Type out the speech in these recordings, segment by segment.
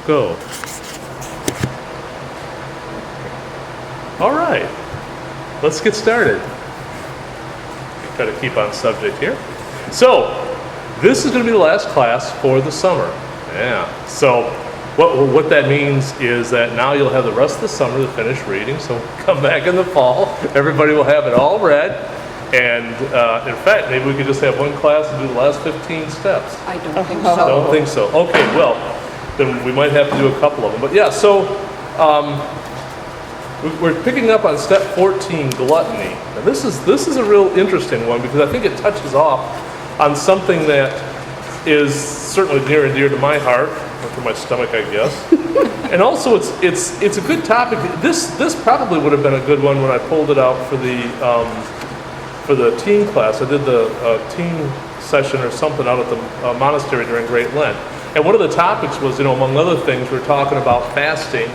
go. All right, let's get started. Try to keep on subject here. So, this is going to be the last class for the summer. Yeah. So, what that means is that now you'll have the rest of the summer to finish reading. So, come back in the fall. Everybody will have it all read. And in fact, maybe we could just have one class and do the last 15 steps. I don't think so. Don't think so. Okay, well, then we might have to do a couple of them. But yeah, so we're picking up on step 14, gluttony. Now this is a real interesting one because I think it touches off on something that is certainly near and dear to my heart, or to my stomach, I guess. And also, it's a good topic. This probably would have been a good one when I pulled it out for the teen class. I did the teen session or something out at the monastery during Great Lent. And one of the topics was, among other things, we're talking about fasting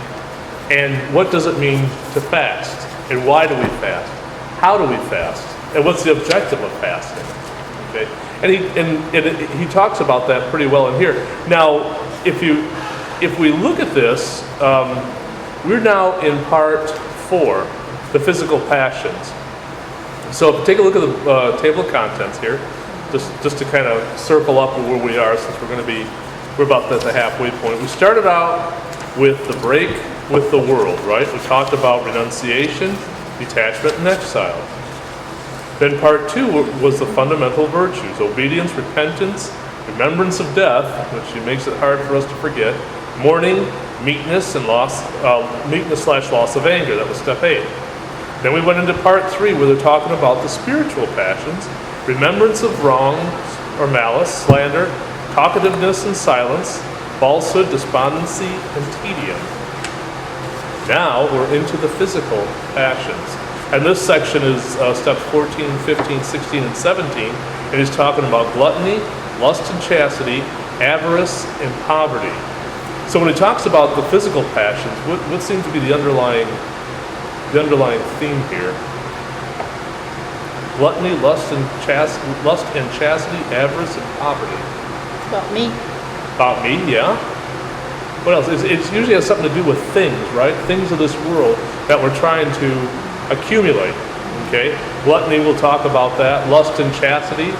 and what does it mean to fast and why do we fast? How do we fast? And what's the objective of fasting? Okay? And he talks about that pretty well in here. Now, if we look at this, we're now in part 4, the physical passions. So if you take a look at the table of contents here, just to kind of circle up where we are, since we're about at the halfway point. We started out with the break with the world, right? We talked about renunciation, detachment, and exile. Then part 2 was the fundamental virtues: obedience, repentance, remembrance of death, which makes it hard for us to forget, mourning, meekness, and meekness/loss of anger. That was step 8. Then we went into part 3 where they're talking about the spiritual passions: remembrance of wrongs or malice, slander, talkativeness and silence, falsehood, despondency, and tedium. Now we're into the physical passions. And this section is steps 14, 15, 16, and 17. And he's talking about gluttony, lust and chastity, avarice, and poverty. So when he talks about the physical passions, what seems to be the underlying theme here? Gluttony, lust and chastity, avarice, and poverty. About me. About me, yeah. What else? It usually has something to do with things, right? Things of this world that we're trying to accumulate. Okay? Gluttony, we'll talk about that. Lust and chastity.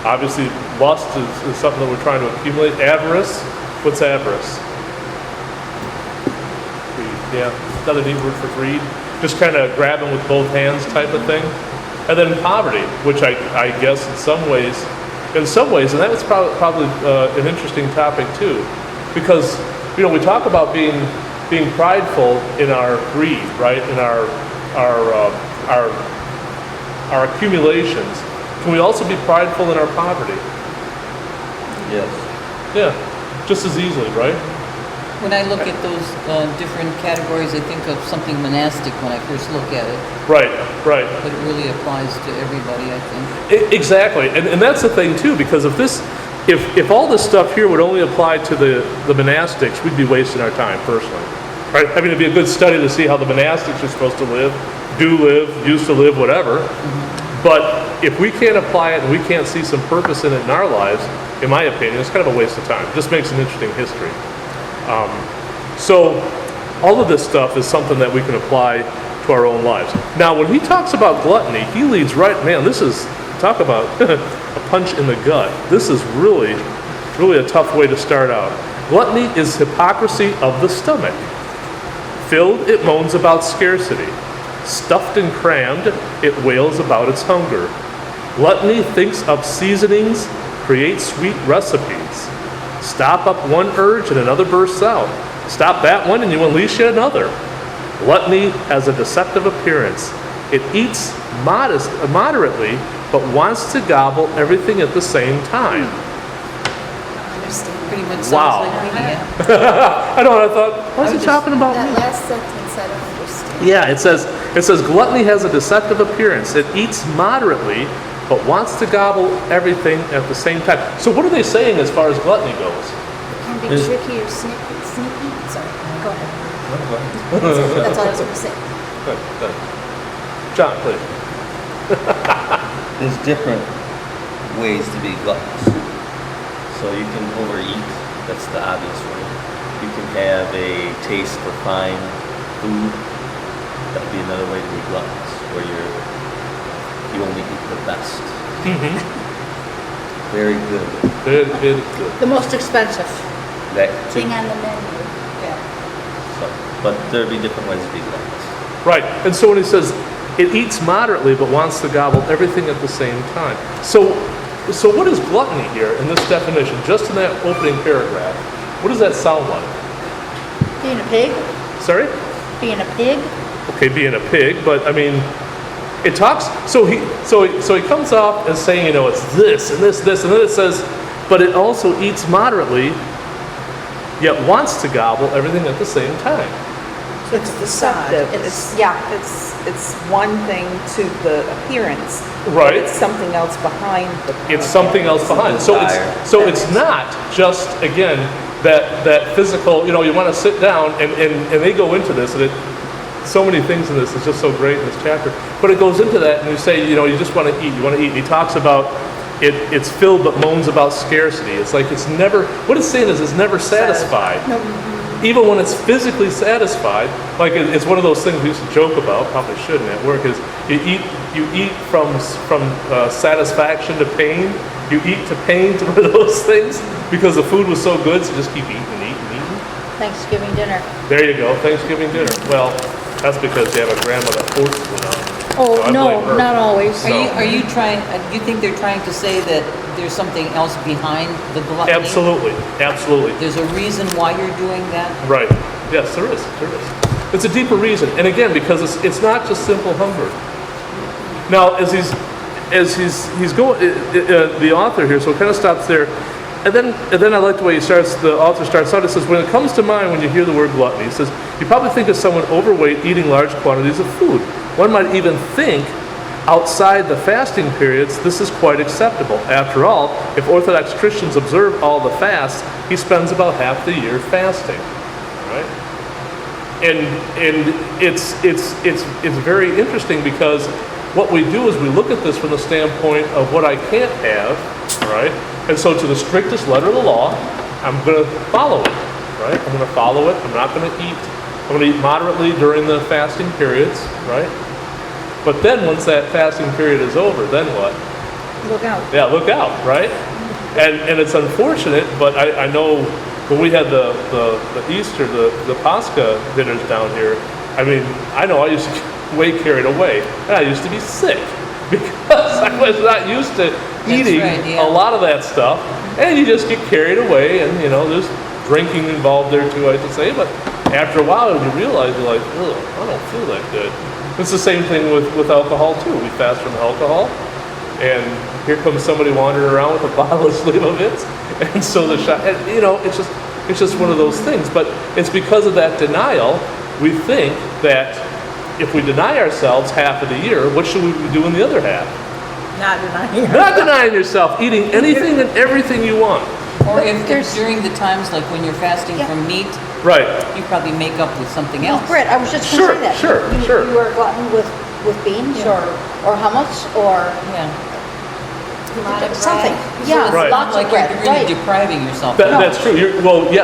Obviously, lust is something that we're trying to accumulate. Avarice. What's avarice? Greed. Yeah. Another neat word for greed. Just kind of grabbing with both hands type of thing. And then poverty, which I guess in some ways, and that was probably an interesting topic too, because we talk about being prideful in our greed, right? In our accumulations. Can we also be prideful in our poverty? Yes. Yeah, just as easily, right? When I look at those different categories, I think of something monastic when I first look at it. Right. But it really applies to everybody, I think. Exactly, and that's the thing too, because if all this stuff here would only apply to the monastics, we'd be wasting our time personally. Right? I mean, it'd be a good study to see how the monastics are supposed to live, used to live, whatever. Mm-hmm. But if we can't apply it and we can't see some purpose in it in our lives, in my opinion, it's kind of a waste of time. It just makes an interesting history. So all of this stuff is something that we can apply to our own lives. Now, when he talks about gluttony, he leads right, man, talk about a punch in the gut. This is really, really a tough way to start out. Gluttony is hypocrisy of the stomach. Filled, it moans about scarcity. Stuffed and crammed, it wails about its hunger. Gluttony thinks up seasonings, creates sweet recipes. Stop up one urge and another bursts out. Stop that one and you unleash yet another. Gluttony has a deceptive appearance. It eats moderately, but wants to gobble everything at the same time. Pretty much sounds Wow. like me, yeah. I thought, what's he talking about? That last sentence I don't understand. Yeah, it says gluttony has a deceptive appearance. It eats moderately, but wants to gobble everything at the same time. So what are they saying as far as gluttony goes? It can be tricky or sneaky. Sorry, go ahead. That's all I was going to say. Good. John, please. There's different ways to be gluttonous. So you can overeat, that's the obvious way. You can a taste for fine food, that would be another way to be gluttons, where you only eat the best. Mm-hmm. Very good. Very good. The most expensive That thing too. on the menu. Yeah. So, but there'd be different ways to be gluttons. Right. And so when he says it eats moderately but wants to gobble everything at the same time. So what is gluttony here in this definition? Just in that opening paragraph, what does that sound like? Being a pig? Sorry? Being a pig? Okay, being a pig, but I mean, it talks. So he comes off as saying, it's this and this, and then it says, but it also eats moderately, yet wants to gobble everything at the same time. It's deceptive. It's one thing to the appearance, Right. but it's something else behind the. It's something else behind. So it's not just again that physical. You want to sit down and they go into this and so many things in this is just so great in this chapter. But it goes into that and you say you just want to eat. You want to eat. And he talks about it's filled but moans about scarcity. It's like it's never. What it's saying is it's never satisfied. Even when it's physically satisfied, like it's one of those things we used to joke about, probably shouldn't at work, is you eat from satisfaction to pain. You eat to pain to one of those things because the food was so good, so just keep eating and eating and eating. Thanksgiving dinner. There you go, Thanksgiving dinner. Well, that's because you have a grandma that forces it on. Oh, So I no, blame her. not always. Are you trying, you think they're trying to say that there's something else behind the gluttony? Absolutely. There's a reason why you're doing that? Right. Yes, there is. It's a deeper reason, and again, because it's not just simple hunger. Now, as he's going, the author here, so it kind of stops there, and then I like the way the author starts out. It says, when it comes to mind when you hear the word gluttony, he says, you probably think of someone overweight eating large quantities of food. One might even think, outside the fasting periods, this is quite acceptable. After all, if Orthodox Christians observe all the fasts, he spends about half the year fasting. Right? And it's very interesting because what we do is we look at this from the standpoint of what I can't have, right? And so to the strictest letter of the law, I'm going to follow it, right? I'm going to follow it. I'm not going to eat. I'm going to eat moderately during the fasting periods, right? But then once that fasting period is over, then what? Look out. Yeah, look out, right? And it's unfortunate, but I know when we had the Easter, the Pascha dinners down here, I mean, I know I used to get way carried away, and I used to be sick because I was not used to eating a lot of that stuff, and you just get carried away, and there's drinking involved there too, I should say, but after a while you realize you're like, ugh, I don't feel that good. It's the same thing with alcohol too. We fast from alcohol, and here comes somebody wandering around with a bottle of Slivovitz, and so the shot. And, it's just one of those things. But it's because of that denial. We think that if we deny ourselves half of the year, what should we be doing the other half? Not denying yourself, eating anything and everything you want. Or if during the times like when you're fasting from meat, Right. you probably make up with something else. Brett, I was just going to say that. Sure. You are a glutton with beans or hummus or something. Yeah, So it's Right. not lots of like bread. you're really Right. depriving yourself. That's true.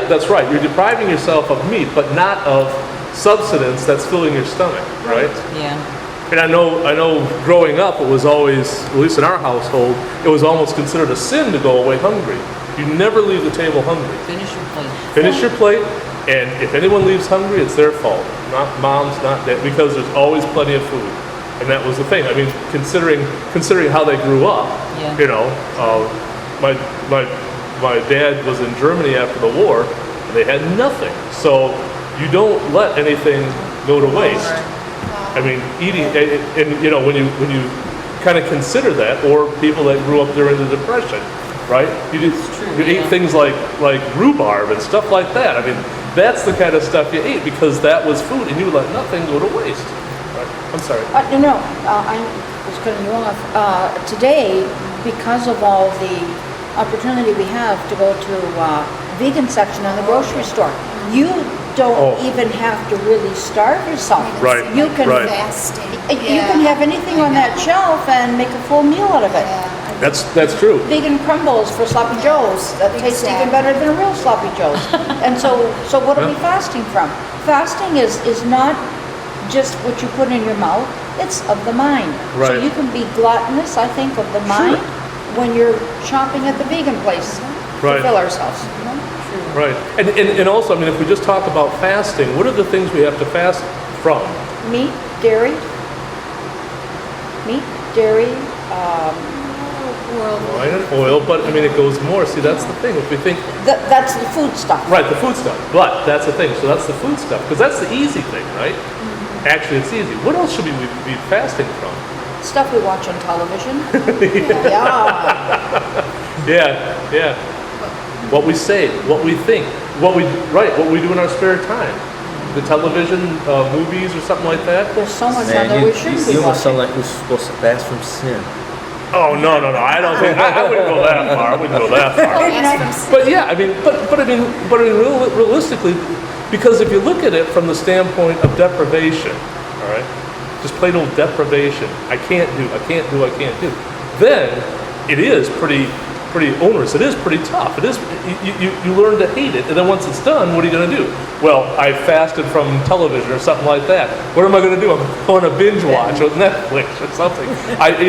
That's right. You're depriving yourself of meat, but not of substance that's filling your stomach, right? Yeah. And I know growing up, it was always, at least in our household, it was almost considered a sin to go away hungry. You never leave the table hungry. Finish your plate. Finish your plate, and if anyone leaves hungry, it's their fault. Not mom's, not dad, because there's always plenty of food. And that was the thing. I mean, considering how they grew up, Yeah. my dad was in Germany after the war, and they had nothing. So you don't let anything go to waste. I mean, eating, and when you kind of consider that, or people that grew up during the Depression, right? You eat things like rhubarb and stuff like that. I mean, that's the kind of stuff you ate because that was food, and you let nothing go to waste. Right? I'm sorry. No, I was cutting you off. Today, because of all the opportunity we have to go to vegan section in the grocery store, you don't even have to really starve yourself. Right. You can Right. You can have anything on that shelf and make a full meal out of it. That's true. vegan crumbles for sloppy joes that taste even better than real sloppy joes. And so what are we fasting from? Fasting is not just what you put in your mouth, it's of the mind. So Right. you can be gluttonous, I think, of the mind when you're shopping at the vegan place Right. to fill ourselves. Right. And also, I mean, if we just talk about fasting, what are the things we have to fast from? Meat, dairy, Wine and oil, but I mean, it goes more. See, that's the thing. If we think, that's the food stuff. right, the food stuff, but that's the thing. So that's the food stuff, because that's the easy thing, right? Actually, it's easy. What else should we be fasting from? Stuff we watch on television. Yeah. Yeah. What we say, what we think, what we do in our spare time. The television, movies, or something like that. There's so much on Man, there we shouldn't be you almost sound watching. like we're supposed to fast from sin. Oh no! I don't think I wouldn't go that far. I wouldn't go that far. But yeah, I mean, realistically, because if you look at it from the standpoint of deprivation, all right, just plain old deprivation, I can't do, then it is pretty onerous. It is pretty tough. It is, you learn to hate it, and then once it's done, what are you going to do? Well, I fasted from television or something like that. What am I going to do? I'm going to binge watch with Netflix or something.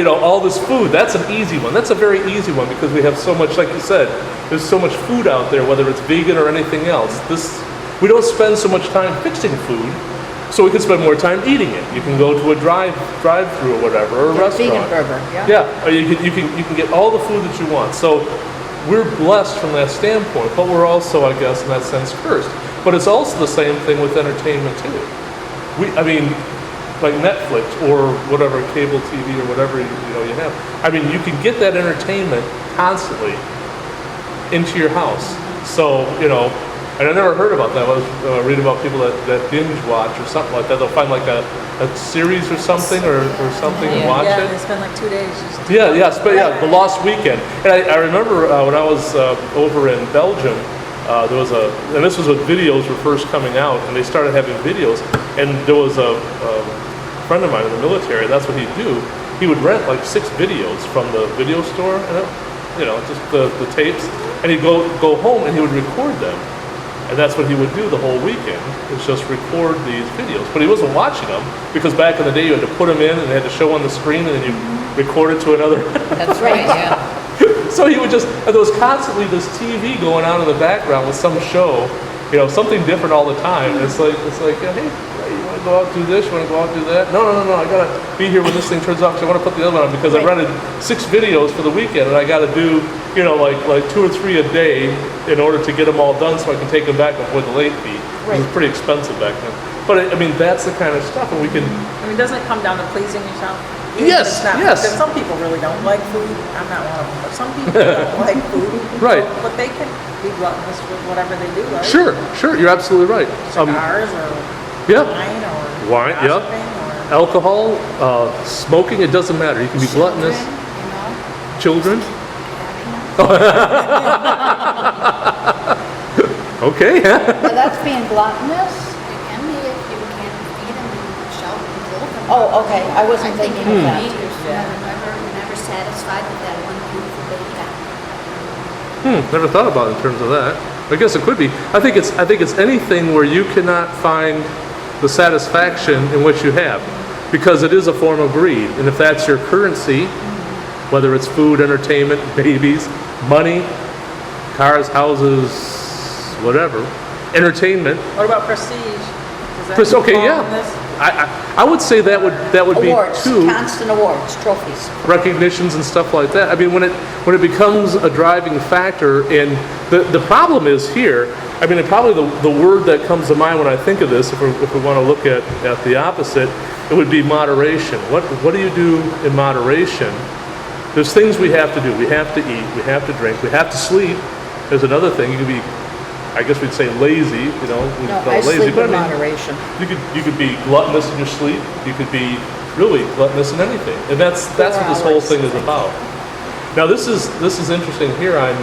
All this food, that's an easy one. That's a very easy one because we have so much, like you said, there's so much food out there, whether it's vegan or anything else. We don't spend so much time fixing food, so we can spend more time eating it. You can go to a drive-through or whatever, or a restaurant. Vegan burger, yeah. Yeah, or you can get all the food that you want. So we're blessed from that standpoint, but we're also, I guess, in that sense, cursed. But it's also the same thing with entertainment too. Like Netflix or whatever cable TV or whatever you have. I mean, you can get that entertainment constantly into your house. So and I never heard about that. I was reading about people that binge watch or something like that. They'll find like a series or something or something and watch Yeah, it. they spend like 2 days just. The Lost Weekend. And I remember when I was over in Belgium, there was and this was when videos were first coming out, and they started having videos, and there was a friend of mine in the military, that's what he'd do. He would rent like 6 videos from the video store, and just the tapes, and he'd go home and he would record them. And that's what he would do the whole weekend, is just record these videos. But he wasn't watching them, because back in the day you had to put them in and they had to show on the screen, and then you record it to another. That's right, yeah. So he would and there was constantly this TV going on in the background with some show, something different all the time. And it's like, hey, you want to go out and do this? You want to go out and do that? No, I got to be here when this thing turns off, because I want to put the other one on, because I rented 6 videos for the weekend, and I got to do, like 2 or 3 a day in order to get them all done so I can take them back before the late fee. It was pretty expensive back then. But I mean, that's the kind of stuff, and we can... I mean, doesn't it come down to pleasing yourself? Yes, It's not- yes. because some people really don't like food. I'm not one of them, but some people don't like food. Right. But they can be gluttonous with whatever they do, right? Sure, you're absolutely right. Cigars or Yeah. wine or Yeah. gossiping or... Alcohol, smoking, it doesn't matter. You can be gluttonous. Children. Okay. Now, that's being gluttonous? You can be if you can't feed them and shelter and clothe them. Oh, okay, I wasn't I think thinking of that. you're never satisfied with that one food that you got. Never thought about it in terms of that. I guess it could be. I think it's anything where you cannot find the satisfaction in what you have, because it is a form of greed. And if that's your currency, whether it's food, entertainment, babies, money, cars, houses, whatever, entertainment. What about prestige? Does that Okay, fall yeah. in this? I would say that would be Awards, too. constant awards, trophies. Recognitions and stuff like that. I mean, when it becomes a driving factor, and the problem is here. I mean, probably the word that comes to mind when I think of this, if we want to look at the opposite, it would be moderation. What do you do in moderation? There's things we have to do. We have to eat. We have to drink. We have to sleep. There's another thing. You could be, I guess we'd say lazy. We'd No, call I it lazy. sleep But in I mean, moderation. you could be gluttonous in your sleep. You could be really gluttonous in anything, and that's what this whole thing is about. Now this is interesting. Here and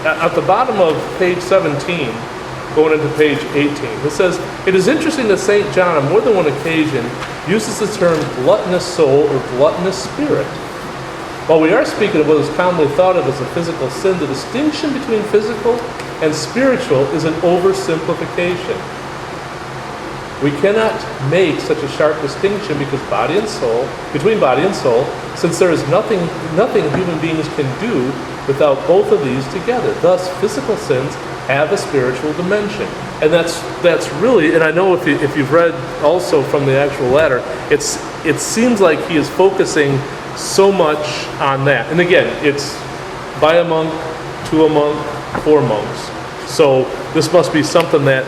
at the bottom of page 17, going into page 18, it says, "It is interesting that St. John, on more than one occasion, uses the term gluttonous soul or gluttonous spirit. While we are speaking of what is commonly thought of as a physical sin, the distinction between physical and spiritual is an oversimplification. We cannot make such a sharp distinction between body and soul, since there is nothing human beings can do without both of these together. Thus, physical sins have a spiritual dimension, and that's really. And I know if you've read also from the actual letter, it seems like he is focusing so much on that. And again, it's by a monk, to a monk, for monks. So this must be something that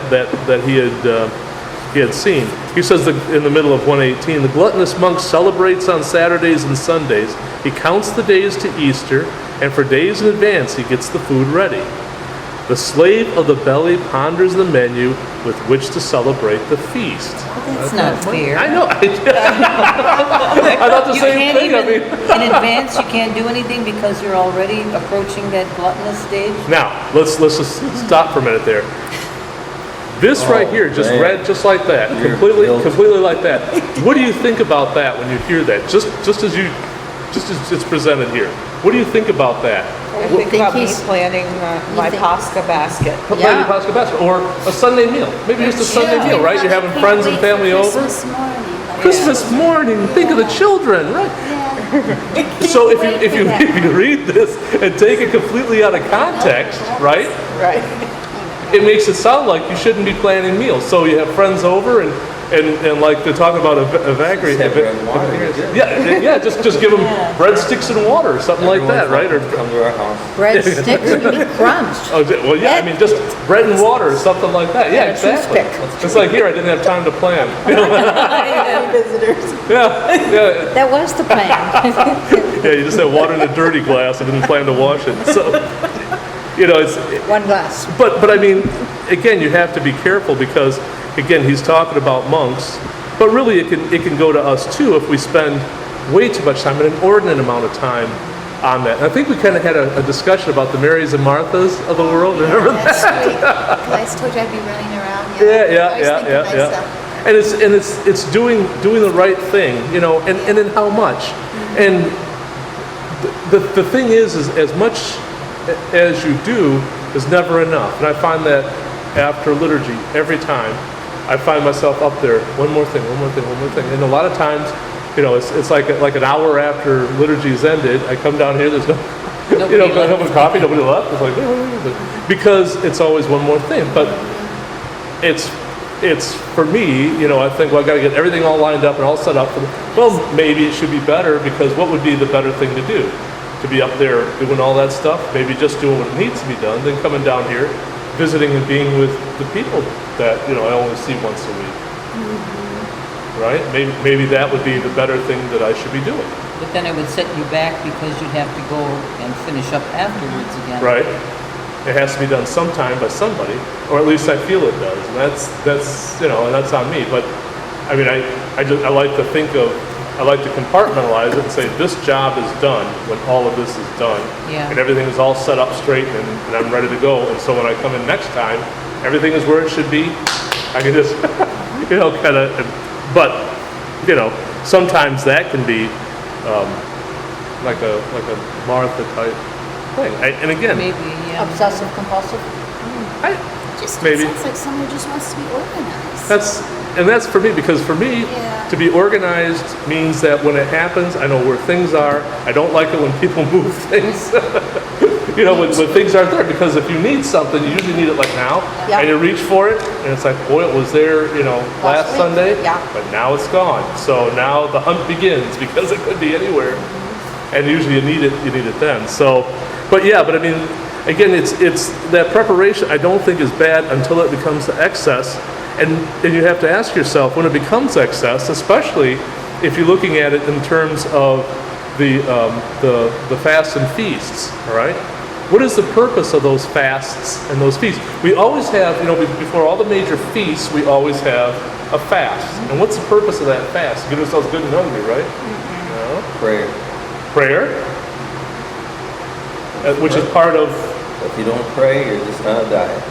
he had seen. He says that in the middle of 118, the gluttonous monk celebrates on Saturdays and Sundays. He counts the days to Easter, and for days in advance he gets the food ready. The slave of the belly ponders the menu with which to celebrate the feast. That's not fair. I know. I thought the same thing. In advance, you can't do anything because you're already approaching that gluttonous stage? Now, let's just stop for a minute there. This right here, just man. read just like that, You're completely like that. What do you think about that when you hear that? Just as it's presented here. What do you think about that? I think about me he's- planning my think- pasta basket. Maybe Pascha Basket, or a Sunday meal. Maybe just a Sunday meal, right? You're having friends and family over. Christmas morning. Like, Christmas morning, think of the children, right? yeah. So if you read this and take it completely out of context, right? Right. It makes it sound like you shouldn't be planning meals. So you have friends over and like they're talking about evacuate. Just have bread and water, you're good. Yeah, just give them breadsticks and water, something like that, right? Or Come to our house. Breadsticks, you mean crumbs. well, yeah, I mean just bread and water or something like that. Yeah, And a exactly. toothpick. It's like here, I didn't have time to plan. Visitors. Yeah. That was the plan. Yeah, you just had water in a dirty glass and didn't plan to wash it. So, it's. One glass. But I mean, again, you have to be careful because, again, he's talking about monks, but really it can go to us too if we spend way too much time, an inordinate amount of time on that. And I think we kind of had a discussion about the Marys and Marthas of the world. Remember that? That's sweet. I always told you I'd be running around. Yeah. And it's doing the right thing, and in how much. And the thing is as much as you do is never enough. And I find that after liturgy, every time, I find myself up there, one more thing. And a lot of times, it's like an hour after liturgy's ended, I come down here, there's no, I have a coffee, nobody left. It's like, because it's always one more thing. But it's for me, I think, well, I got to get everything all lined up and all set up. Well, maybe it should be better, because what would be the better thing to do? To be up there doing all that stuff? Maybe just doing what needs to be done, then coming down here, visiting and being with the people that, I only see once a week. Right? Maybe that would be the better thing that I should be doing. But then it would set you back because you'd have to go and finish up afterwards again. Right? It has to be done sometime by somebody, or at least I feel it does, and that's and that's on me. But I mean, I like to think of, I like to compartmentalize it and say this job is done when all of this is done, Yeah. and everything is all set up straight, and I'm ready to go. And so when I come in next time, everything is where it should be. I can just kind of, but sometimes that can be like a Martha type thing. And again, Maybe, yeah. Obsessive compulsive. Maybe. It sounds like someone who just wants to be organized. That's for me, because for me, Yeah. to be organized means that when it happens, I know where things are. I don't like it when people move things. When things aren't there, because if you need something, you usually need it like now, Yeah. and you reach for it, and it's like, boy, it was there, last week. Sunday, Yeah. but now it's gone. So now the hunt begins, because it could be anywhere, and usually you need it then. So, but I mean, again, it's that preparation I don't think is bad until it becomes the excess, and you have to ask yourself when it becomes excess, especially if you're looking at it in terms of the fasts and feasts. All right, what is the purpose of those fasts and those feasts? We always have, before all the major feasts, we always have a fast. And what's the purpose of that fast? Get ourselves good and hungry, right? No. Prayer, which is part of. If you don't pray, you're just on a diet.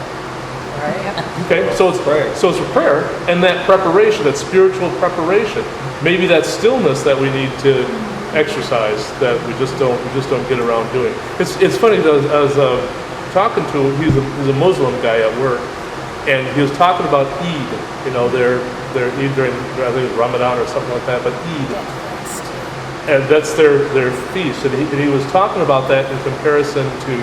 Okay, so it's prayer. So it's for prayer, and that preparation, that spiritual preparation, maybe that stillness that we need to exercise that we just don't get around doing. It's funny though. I was talking to he's a Muslim guy at work, and he was talking about Eid. You know, their Eid during I think it was Ramadan or something like that, but Eid. And that's their feast, and he was talking about that in comparison to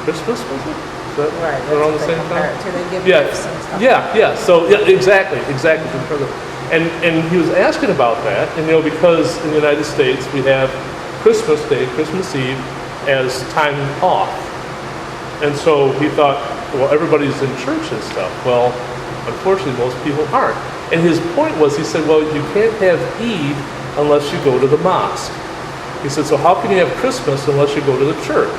Christmas, was it? Is that Right. around the that's same what they compare time? it to. They give Yeah, gifts and stuff. yeah. So yeah, exactly. And he was asking about that, and because in the United States we have Christmas Day, Christmas Eve as time off, and so he thought, well, everybody's in church and stuff. Well, unfortunately, most people aren't. And his point was, he said, well, you can't have Eid unless you go to the mosque. He said, so how can you have Christmas unless you go to the church?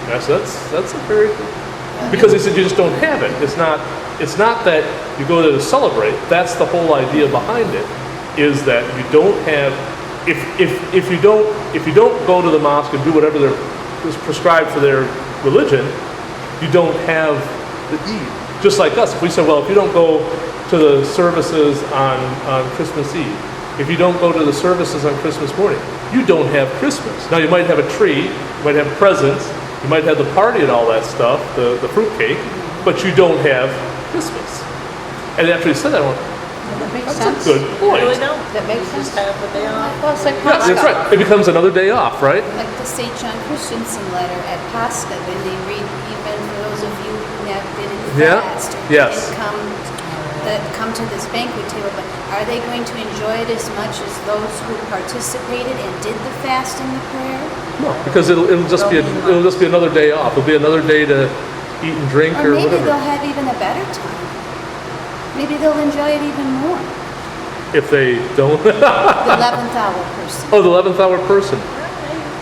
And I said, that's a very good, because he said you just don't have it. It's not that you go there to celebrate. That's the whole idea behind it, is that you don't have, if you don't go to the mosque and do whatever is prescribed for their religion, you don't have the Eid. Just like us, if we say, well, if you don't go to the services on Christmas Eve, if you don't go to the services on Christmas morning, you don't have Christmas. Now you might have a tree, you might have presents, you might have the party and all that stuff, the fruitcake, but you don't have Christmas. And after he said that, I went, That makes that's sense. a good You point. really don't. That makes You just sense. have the day off. Well, it's like Yeah, that's Pascha. right. It becomes another day off, right? Like the St. John Christensen letter at Pascha, when they read, even for those of you who have been in Yeah. fast Yes. and come to this banquet table, but are they going to enjoy it as much as those who participated and did the fast and the prayer? No, because it'll just be another day off. It'll be another day to eat and drink Or or maybe whatever. they'll have even a better time. Maybe they'll enjoy it even more. If they don't. The 11th hour person. Oh, the 11th hour person.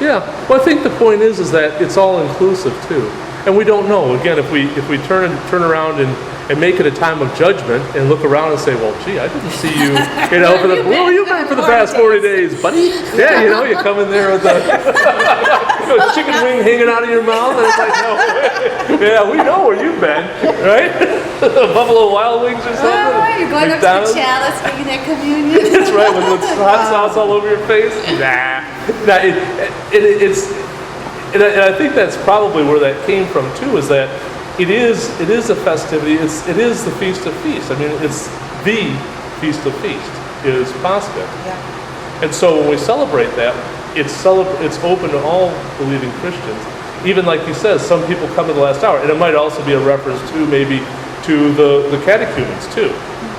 Yeah. Well, I think the point is that it's all inclusive too, and we don't know. Again, if we turn around and make it a time of judgment and look around and say, well, gee, I didn't see you, for the where were you been for the past 40 days, buddy? Yeah, you come in there with a chicken wing hanging out of your mouth, and it's like, no, yeah, we know where you've been, right? Buffalo Wild Wings or something. Oh, you're going McDonald's. up to the chalice, making that communion. That's right, with hot sauce all over your face. Nah, and I think that's probably where that came from too. Is that it is a festivity. It is the Feast of Feasts. I mean, it's the Feast of Feasts is Pascha. Yeah. And so when we celebrate that, it's open to all believing Christians. Even like he says, some people come to the last hour, and it might also be a reference to maybe to the catechumens too.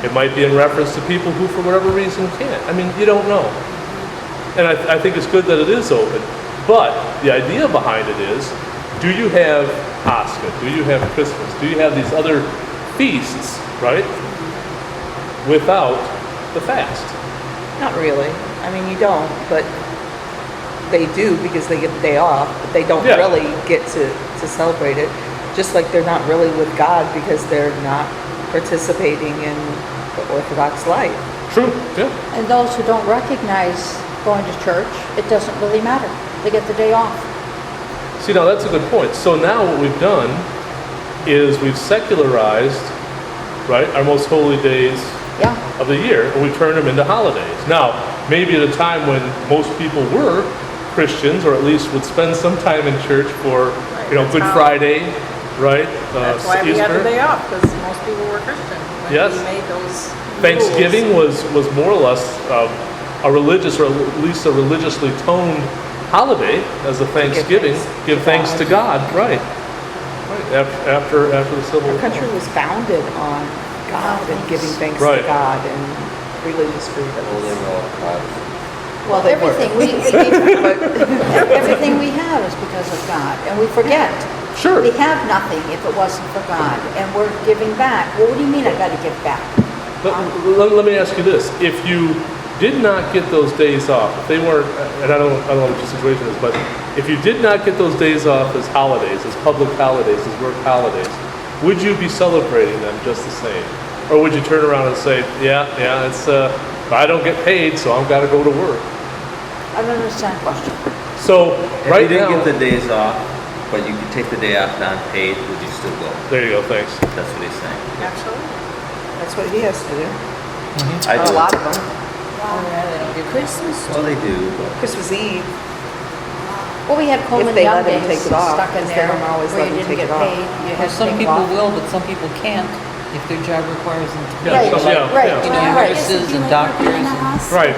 It might be in reference to people who, for whatever reason, can't. I mean, you don't know. And I think it's good that it is open. But the idea behind it is, do you have Pascha? Do you have Christmas? Do you have these other feasts, right? Without the fast. Not really. I mean, you don't, but they do because they get the day off, but they don't Yeah. really get to celebrate it. Just like they're not really with God because they're not participating in the Orthodox life. True, yeah. And those who don't recognize going to church, it doesn't really matter. They get the day off. See, now that's a good point. So now what we've done is we've secularized, right, our most holy days Yeah. of the year, and we turn them into holidays. Now, maybe at a time when most people were Christians, or at least would spend some time in church for, That's Good how- Friday, right? That's why we had the Easter. day off, because most people were Christian. When Yes. we made those Thanksgiving rules. was more or less a religious, or at least a religiously toned holiday as a Thanksgiving. Give thanks to God, right? Right. After the Civil Our War. country was founded on God and giving thanks Right. to God and religious Well, they freedom. were all private. Well, they everything everything we have is because of God, and we forget. Sure. We have nothing if it wasn't for God, and we're giving back. Well, what do you mean I got to give back? Let me ask you this: if you did not get those days off, if they weren't, and I don't know what your situation is, but if you did not get those days off as holidays, as public holidays, as work holidays, would you be celebrating them just the same, or would you turn around and say, yeah, it's I don't get paid, so I've got to go to work? I don't understand the question. So If right you didn't now, get the days off, but you could take the day off non-paid, would you still go. There you go, thanks. That's what he's saying. Absolutely. That's what he has to do. I A do. lot of them. Christmas. Well, they do, but Christmas Eve, Well, we had If Coleman they Young let 'em days take it off, stuck in because they there don't always where let you 'em didn't take get it off. paid. You Well, had to some take people off. will, but some people can't if their job requires them to. Yeah, Right, so- yeah, right, yeah. You know, right. nurses and doctors and, Right.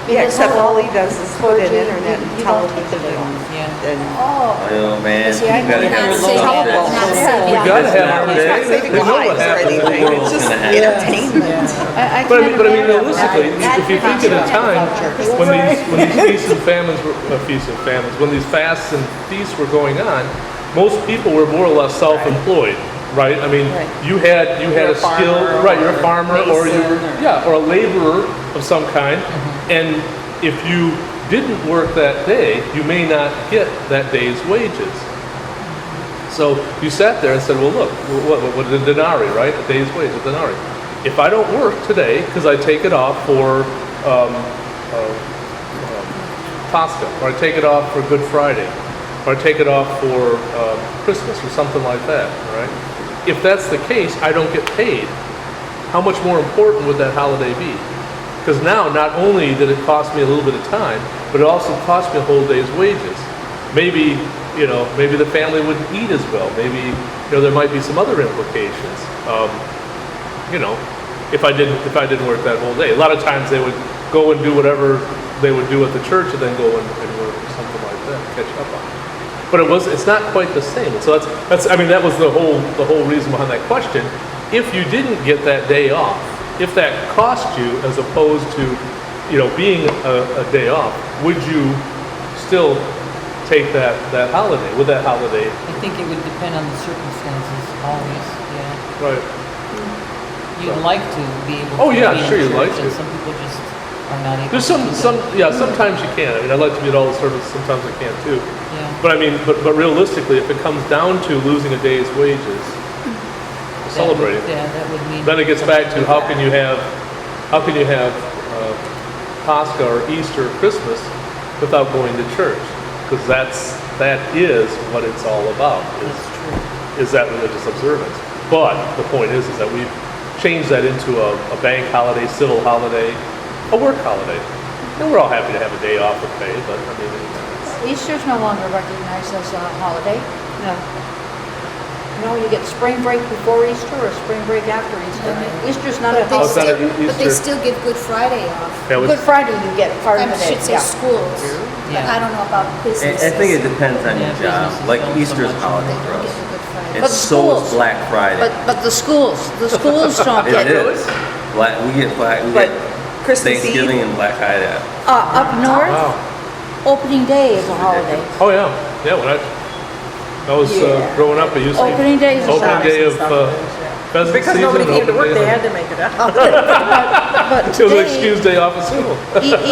yeah, Because except all he all does is put in clergy, internet and you don't take the television day off. yeah. and oh man, See, I you gotta know have Not you're saving, low. not Yeah. saving. We gotta have our it's day. not They saving know what lives or happens in the anything, world. it's just gonna happen. entertainment. I But I can't mean, imagine realistically, that. if you think at a time when these feasts and famines were when these fasts and feasts were going on, most people were more or less self-employed, right? I mean, Right. you had You're a a skill, farmer right? You're a or farmer, or mason or a laborer of some kind, and if you didn't work that day, you may not get that day's wages. So you sat there and said, well, look, what a denarii, right? A day's wage, a denarii. If I don't work today because I take it off for Pascha, or I take it off for Good Friday, or I take it off for Christmas or something like that, right? If that's the case, I don't get paid. How much more important would that holiday be? Because now, not only did it cost me a little bit of time, but it also cost me a whole day's wages. Maybe, maybe the family wouldn't eat as well. Maybe, there might be some other implications. If I didn't work that whole day. A lot of times they would go and do whatever they would do at the church and then go and work or something like that, catch up on it. But it's not quite the same. And so that was the whole reason behind that question. If you didn't get that day off, if that cost you as opposed to, being a day off, would you still take that holiday? Would that holiday? I think it would depend on the circumstances, always, yeah. Right. You'd like to be able to. Oh, yeah, be in sure, you'd church, like and to. some people just are not able. There's to do that. sometimes you can. I mean, I'd like to be at all the services. Sometimes I can too. Yeah. But I mean, but realistically, if it comes down to losing a day's wages, celebrating, Yeah, that would mean. then it gets back to how can you have Pascha or Easter or Christmas without going to church? Because that is what it's all about. That's true. Is that religious observance? But the point is that we've changed that into a bank holiday, civil holiday, a work holiday, and we're all happy to have a day off with pay. But I mean, Easter's no longer recognized as a holiday. No. No, you get spring break before Easter or spring break after Easter. Easter's not a But they it's not holiday. a still, but they Easter. still give Good Friday off. yeah, Good Friday, you get part I of the day. should say Yeah. schools, but Yeah. I don't know about I businesses. think it depends on your Yeah, job. businesses Like don't so Easter's much. holiday They for don't us. get the Good Friday. But And so is schools- Black Friday. But the schools don't It get it. is. We get But Christmas Thanksgiving Eve, and Black Friday. Up north, Wow. opening day is a holiday. Oh yeah, yeah. When I was growing up, I used to Opening day is a opening holiday. day of pheasant Because season, nobody came to opening work, day they of- had to make it up. But It was an today, excused day off of school.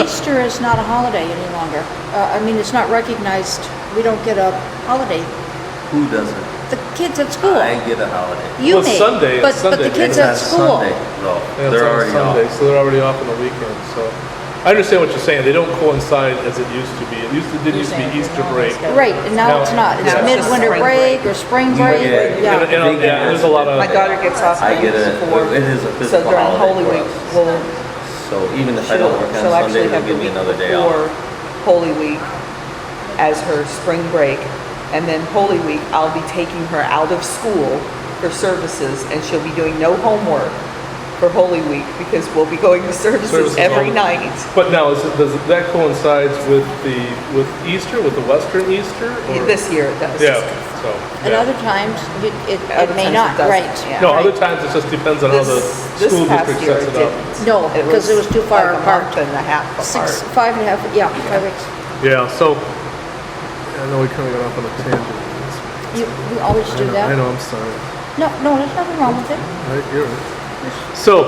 Easter is not a holiday any longer. I mean, it's not recognized. We don't get a holiday. Who doesn't? The kids at school. I get a holiday. You Well, it's may, Sunday, it's but Sunday. the kids It's at on school. Sunday, though. Yeah, it's They're on already Sunday, off. so they're already off on the weekend. So I understand what you're saying. They don't coincide as it used to be. It did used to be Easter break. Right, and now it's not. It's Yeah. midwinter Spring break or spring break. Yeah. Yeah. And, there's a lot of my daughter gets off I get at it. 4. It is a So physical during holiday Holy for Week, us. we'll, So even if I don't work on she'll Sunday, actually they'll have the give me week another day before off. Holy Week as her spring break. And then Holy Week, I'll be taking her out of school for services, and she'll be doing no homework for Holy Week because we'll be going to services every all- night. But now, does that coincides with Easter, with the Western Easter? Or? This year it does. Yeah. So. And yeah. other times, it Other may times not, it doesn't, right? yeah. No, Right. other times it just depends on how the This school past district year sets it it up. didn't. No, because it was too far like apart. a month and a half apart. 5.5, yeah, 5 weeks. Yeah. So I know we kind of got off on a tangent. You always do I that? know. I'm sorry. No, there's nothing wrong with it. Right, you're right. So,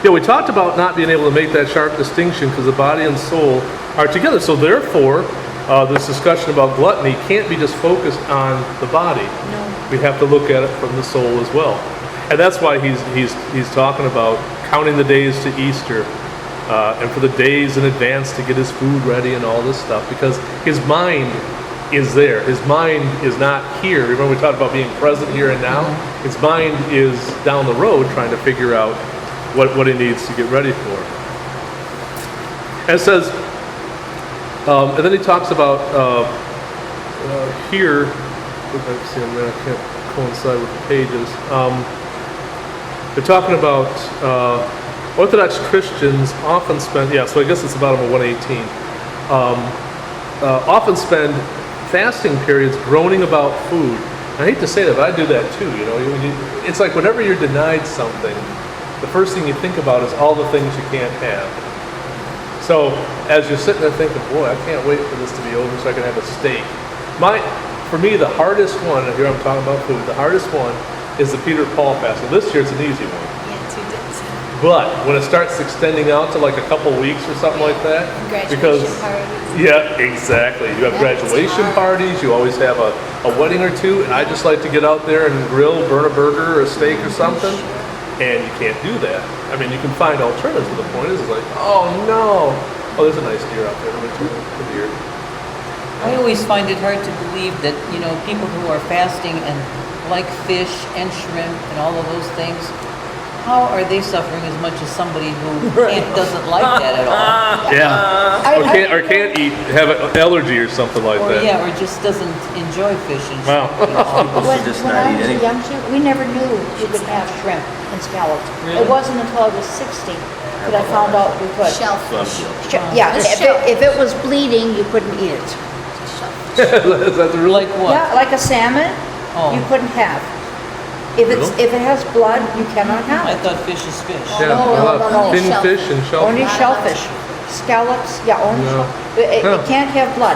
yeah, we talked about not being able to make that sharp distinction because the body and soul are together. So therefore, this discussion about gluttony can't be just focused on the body. No. We have to look at it from the soul as well. And that's why he's talking about counting the days to Easter and for the days in advance to get his food ready and all this stuff, because his mind is there. His mind is not here. Remember we talked about being present here and now? His mind is down the road trying to figure out what he needs to get ready for. And it says, and then he talks about here, let's see, I can't coincide with the pages. They're talking about Orthodox Christians often spend, so I guess it's about 118, often spend fasting periods groaning about food. I hate to say that, but I do that too, you know. It's like whenever you're denied something, the first thing you think about is all the things you can't have. So as you're sitting there thinking, boy, I can't wait for this to be over so I can have a steak. For me, the hardest one, and here I'm talking about food, the hardest one is the Peter Paul fast. Well, this year it's an easy one. Yeah, 2 days. But when it starts extending out to like a couple weeks or something like that, Graduation parties. yeah, exactly. You have graduation parties, you always have a wedding or two, and I just like to get out there and grill, burn a burger or a steak or something, and you can't do that. I mean, you can find alternatives, but the point is like, oh no, there's a nice deer out there, let me turn the deer. I always find it hard to believe that, you know, people who are fasting and like fish and shrimp and all of those things, how are they suffering as much as somebody who doesn't like that at all? Yeah, or can't eat, have an allergy or something like Or, that. or just doesn't enjoy fish and Wow. shrimp. You know. When, just when not I eat was a anything. young kid, we never knew you could have shrimp and scallops. Really? It wasn't until I was 60 that I found out we could. Shellfish. Yeah, The if it was bleeding, you couldn't eat it. Is that the real? Like what? Yeah, like a salmon, Oh. you couldn't have. If it has blood, you cannot have I it. thought fish is fish. Yeah, no. Fin fish and shellfish. Only shellfish. Scallops, only No. It can't have blood.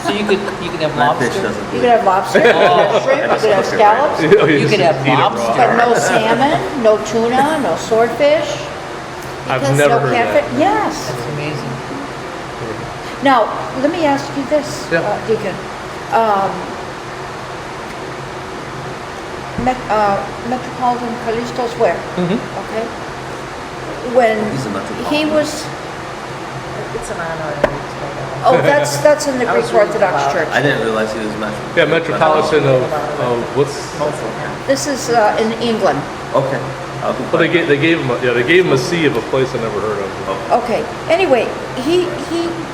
So you could have My fish lobster. doesn't You bleed. could have lobster, you could have shrimp, you could have scallops, You could have lobster. but no salmon, no tuna, no swordfish, I've Because never no heard catfish. that. Yes. That's amazing. Now, let me ask you this, Yeah. Deacon. Metropolitan Callisto's where? Okay. When He's a Metropolitan. he was, It's an honor. that's in the I was Greek reading Orthodox about- Church. I didn't realize he was Metropolitan. Yeah, Metropolitan of what's? This is in England. Okay. Well, they gave him a C of a place I never heard of. Okay, anyway, he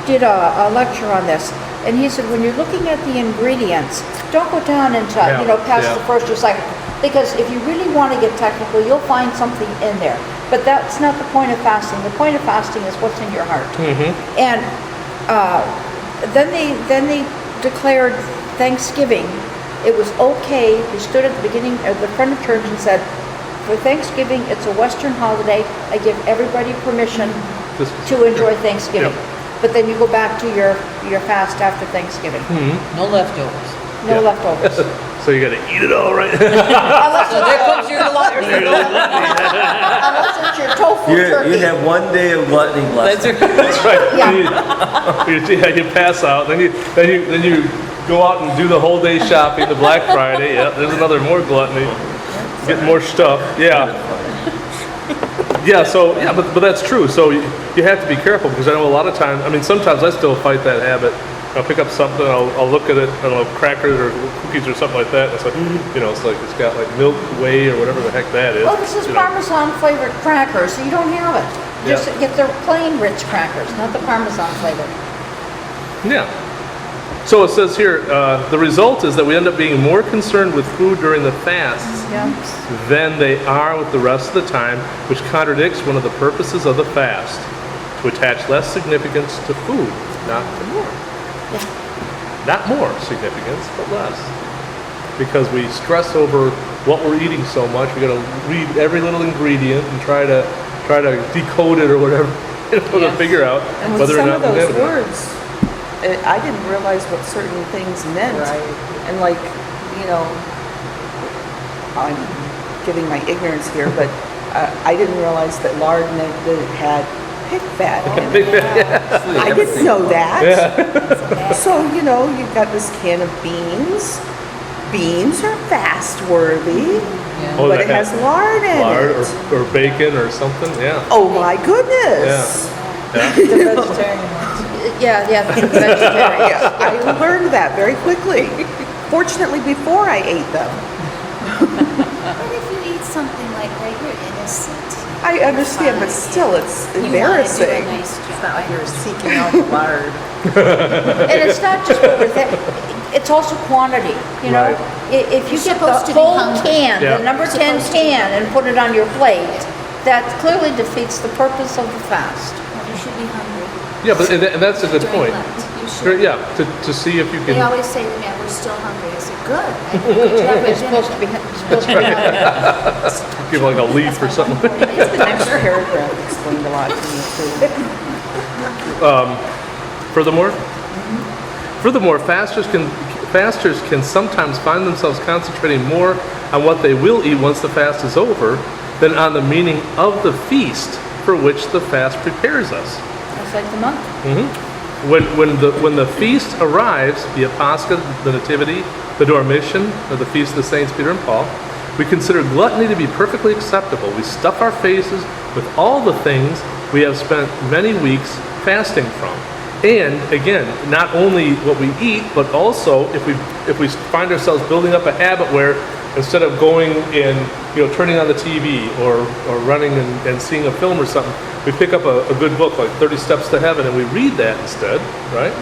did a lecture on this, and he said, when you're looking at the ingredients, don't go down into, past the first or second, because if you really want to get technical, you'll find something in there. But that's not the point of fasting. The point of fasting is what's in your heart. And then they declared Thanksgiving. It was okay. He stood at the beginning of the front of church and said, for Thanksgiving, it's a Western holiday. I give everybody permission to enjoy Thanksgiving. But then you go back to your fast after Thanksgiving. No leftovers. No leftovers. So you got to eat it all right. So there comes your gluttony. Unless it's your tofu You turkey. have one day of gluttony That's blessing. right. That's right. Yeah. You pass out, then you go out and do the whole day shopping, the Black Friday. Yeah, there's another more gluttony. Getting more stuff. Yeah. Yeah. So but that's true. So you have to be careful because I know a lot of times. I mean, sometimes I still fight that habit. I'll pick up something, I'll look at it, I don't know, crackers or cookies or something like that. And it's like, it's got like milk whey or whatever the heck that is. Well, this is Parmesan flavored crackers, so you don't have it. Just Yeah. get the plain Ritz crackers, not the Parmesan flavored. Yeah. So it says here, the result is that we end up being more concerned with food during the fasts than they are with the rest of the time, which contradicts one of the purposes of the fast, to attach less significance to food, not to more. Not more significance, but less. Because we stress over what we're eating so much, we got to read every little ingredient and try to decode it or whatever, to figure out And with whether or some not of those we have it. words, I didn't realize what certain things meant. Right. And like, I'm giving my ignorance here, but I didn't realize that lard had pig fat in it. I didn't know that. So, you've got this can of beans. Beans are fast worthy, Oh, but that it has lard in lard it. or bacon or something, yeah. Oh my goodness. Yeah. The vegetarian ones. Yeah, vegetarian. Yeah, I learned that very quickly. Fortunately, before I ate them. What if you eat something like that? You're innocent. I understand, but still, it's embarrassing. You want to do a nice It's job. not like you're seeking out the lard. And it's not just what we're it's also quantity, you know? Right. If you You're get the supposed to be whole hungry. can, Yeah. the number You're 10 supposed to be can, and put it on your plate, that clearly defeats the purpose of the fast. You should be hungry. Yeah, but and that's a good During point. Lent. You should. Yeah, to see if you They can. always say to me, we're still hungry. I said, good. I did a good job It's at supposed to be, dinner. it's supposed to be hungry. Give like a leaf or something. The next paragraph explained a lot to me too. Furthermore, fasters can sometimes find themselves concentrating more on what they will eat once the fast is over than on the meaning of the feast for which the fast prepares us. It's like the monk. When the feast arrives, the Pascha, the Nativity, the Dormition, or the Feast of the Saints Peter and Paul, we consider gluttony to be perfectly acceptable. We stuff our faces with all the things we have spent many weeks fasting from. And again, not only what we eat, but also if we find ourselves building up a habit where instead of going and turning on the TV or running and seeing a film or something, we pick up a good book like 30 Steps to Heaven and we read that instead, right?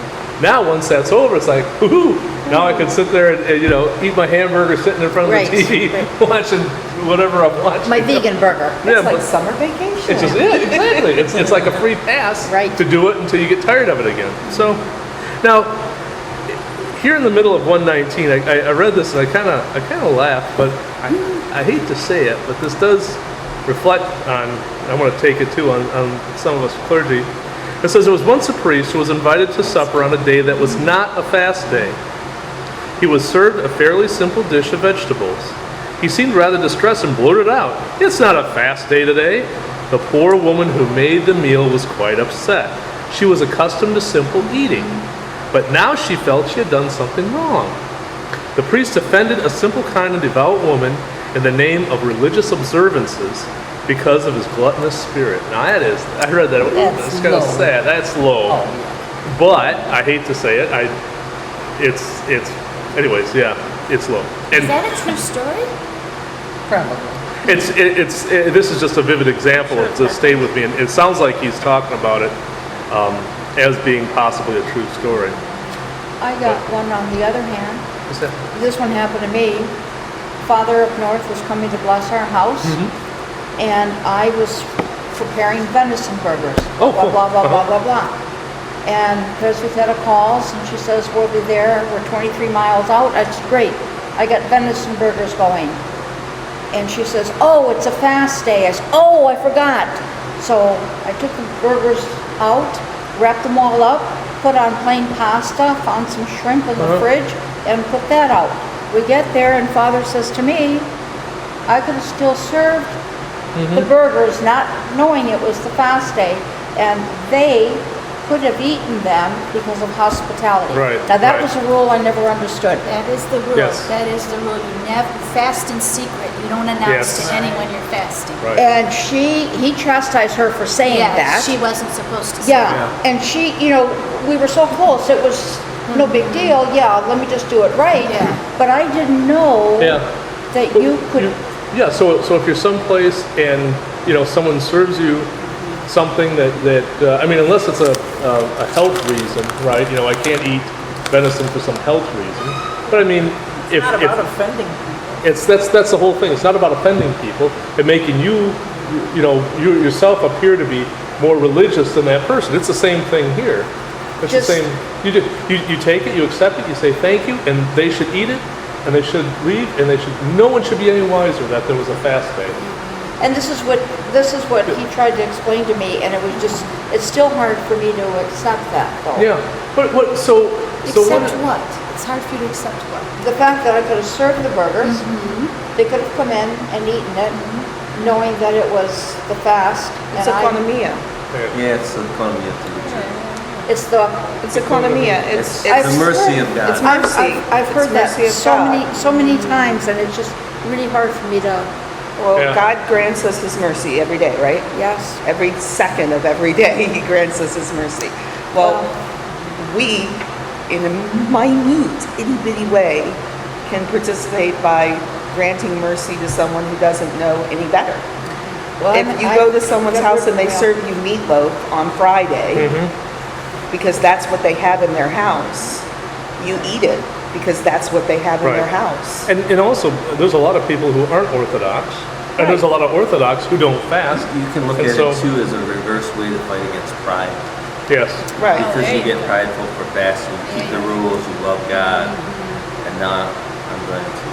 Now once that's over, it's like, woohoo! Now I can sit there and eat my hamburger sitting in front of Right. the TV, watching whatever I'm watching. My vegan burger. Yeah, It's like but- summer vacation. It's just exactly. It's like a free pass Right. to do it until you get tired of it again. So now here in the middle of 119, I read this and I kind of laughed, but I hate to say it, but this does reflect on. I want to take it too on some of us clergy. It says there was once a priest who was invited to supper on a day that was not a fast day. He was served a fairly simple dish of vegetables. He seemed rather distressed and blurted out, "It's not a fast day today." The poor woman who made the meal was quite upset. She was accustomed to simple eating, but now she felt she had done something wrong. The priest offended a simple, kind, and devout woman in the name of religious observances because of his gluttonous spirit. Now I read that, That's it's kind of low. sad, that's low. Oh, But, I hate to say it, anyways, yeah, it's low. Is And that a true story? probably. this is just a vivid example of just stayed with me, and it sounds like he's talking about it as being possibly a true story. I got one on the other hand. Is that? This one happened to me. Father up north was coming to bless our house, and I was preparing venison burgers. Oh, blah, cool. blah, blah, blah, Uh-huh. blah, blah. And Presbytera calls, and she says, we'll be there. We're 23 miles out. That's great. I got venison burgers going. And she says, oh, it's a fast day. I said, oh, I forgot. So I took the burgers out, wrapped them all up, put on plain pasta, found some shrimp in the fridge, and put that out. We get there, and Father says to me, I could have still served the burgers, not knowing it was the fast day, and they could have eaten them because of hospitality. Right, Now that right. was a rule I never understood. That is the rule. Yes. That is the rule. You never fast in secret. You don't announce Yes. to anyone you're fasting. Right. And he chastised her for saying Yeah, that. she wasn't supposed to say Yeah, that. and she, we were so close, it was no big deal, yeah, let me just do it right. Yeah. But I didn't know Yeah. that you could, Yeah, so if you're someplace and, someone serves you something that unless it's a health reason, right? I can't eat venison for some health reason. But I mean, It's not about offending people. that's the whole thing. It's not about offending people and making you yourself appear to be more religious than that person. It's the same thing here. It's Just- the same. You take it, you accept it, you say thank you, and they should eat it, and they should leave, and no one should be any wiser that there was a fast day. and this is what he tried to explain to me, and it's still hard for me to accept that though. Yeah, but so Accept what? It's hard for you to accept what? The fact that I could have served the burgers, they could have come in and eaten it, knowing that it was the fast. It's and I- economia. Yeah, it's the economy of the It's the, It's economia. It's It's the mercy of God. It's mercy. I've It's heard that mercy of God. so many times, and it's just really hard for me to, Well, Yeah. God grants us His mercy every day, right? yes. Every second of every day, He grants us His mercy. Well, we, in a minute, itty-bitty way, can participate by granting mercy to someone who doesn't know any better. Well, If you go to someone's house and they serve you meatloaf on Friday, because that's what they have in their house, you eat it because that's what they have in Right. their house. And also, there's a lot of people who aren't Orthodox, and there's a lot of Orthodox who don't fast. You can look And at so- it too as a reverse way to fight against pride. Yes. Right. Because there you you get prideful for fasting, you keep the rules, you love God, and now I'm going to eat.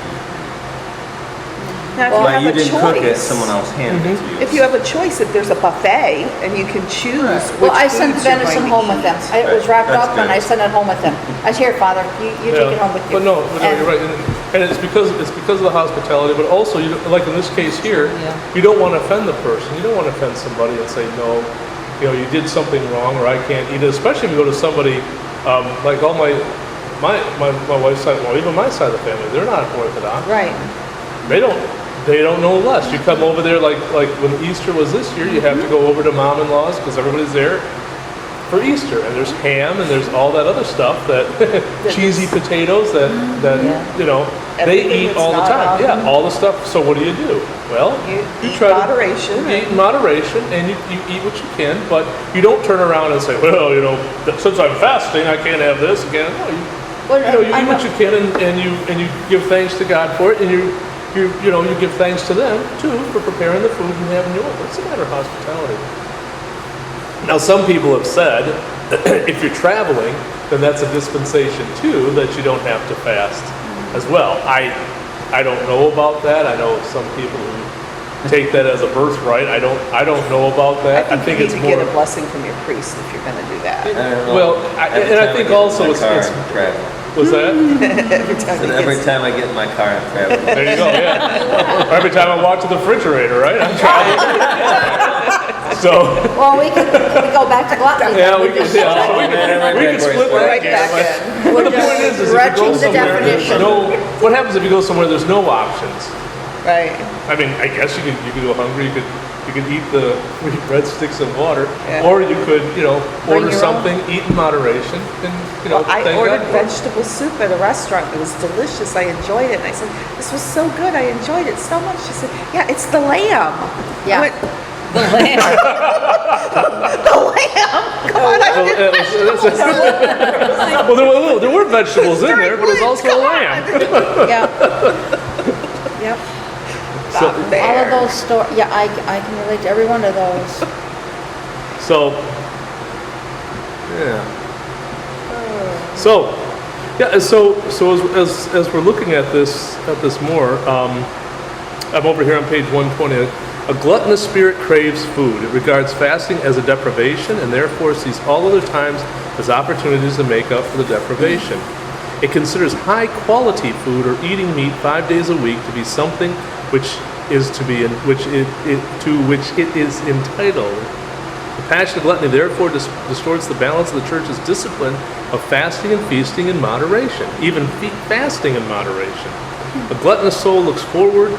Now, if But you you have a didn't cook it, choice, someone else handed it to you. if you have a choice, if there's a buffet and you can choose which Well, I sent foods you're venison going to home with eat. them. It was wrapped That's up and good. I sent it home with them. I said, here, Father, you take it home with you. But no, And- you're right, and it's because of the hospitality, but also, you don't- like in this case here, Yeah. you don't want to offend the person. You don't want to offend somebody and say, no, you did something wrong, or I can't eat it. Especially if you go to somebody, like all my wife's side, well, even my side of the family, they're not Orthodox. Right. They don't know less. You come over there like when Easter was this year, you have to go over to mom-in-law's because everybody's there for Easter, and there's ham and there's all that other stuff, that cheesy potatoes that they Everything eat that's all the not time. on- Yeah, all the stuff. So what do? Well, You eat try moderation To, you eat and- in moderation, and you eat what you can, but you don't turn around and say, well, since I'm fasting, I can't have this again. No, you I eat what you can, and you give thanks to God for it, and you give thanks to them too for preparing the food and having yours. It's a matter of hospitality. Now, some people have said if you're traveling, then that's a dispensation too, that you don't have to fast as well. I don't know about that. I know some people who take that as a birthright. I don't know about that. I think you it's need to more. get a blessing from your priest if you're going to do that. I don't know. Well, Every and I time think get in also my it's- car it's- and travel. Was that? Every time And you every get time I get in my car and travel. There you go. Yeah. Every time I walk to the refrigerator, right? I'm traveling. So. Well, we can go back to gluttony. Yeah, then. we can split right that back game. in. But the point is if you Stretching go the somewhere, there's definition. what happens if you go somewhere there's no options? Right. I mean, I guess you could go hungry. You could eat the breadsticks and water, Yeah. or you could order your own. something, eat in moderation, and Well, I thank ordered God for it. vegetable soup at a restaurant. It was delicious. I enjoyed it. And I said, this was so good. I enjoyed it so much. She said, yeah, it's the lamb. Yeah. I went, The lamb. the lamb? Come on, I didn't Well, there were vegetables in there, but it was also a lamb. Yeah, Yep. So- Stop there. all of those yeah, I can relate to every one of those. So, yeah. So, yeah. So as we're looking at this more, I'm over here on page 120. A gluttonous spirit craves food. It regards fasting as a deprivation and therefore sees all other times as opportunities to make up for the deprivation. It considers high-quality food or eating meat 5 days a week to be something which is entitled. The passion of gluttony therefore distorts the balance of the church's discipline of fasting and feasting in moderation, even fasting in moderation. A gluttonous soul looks forward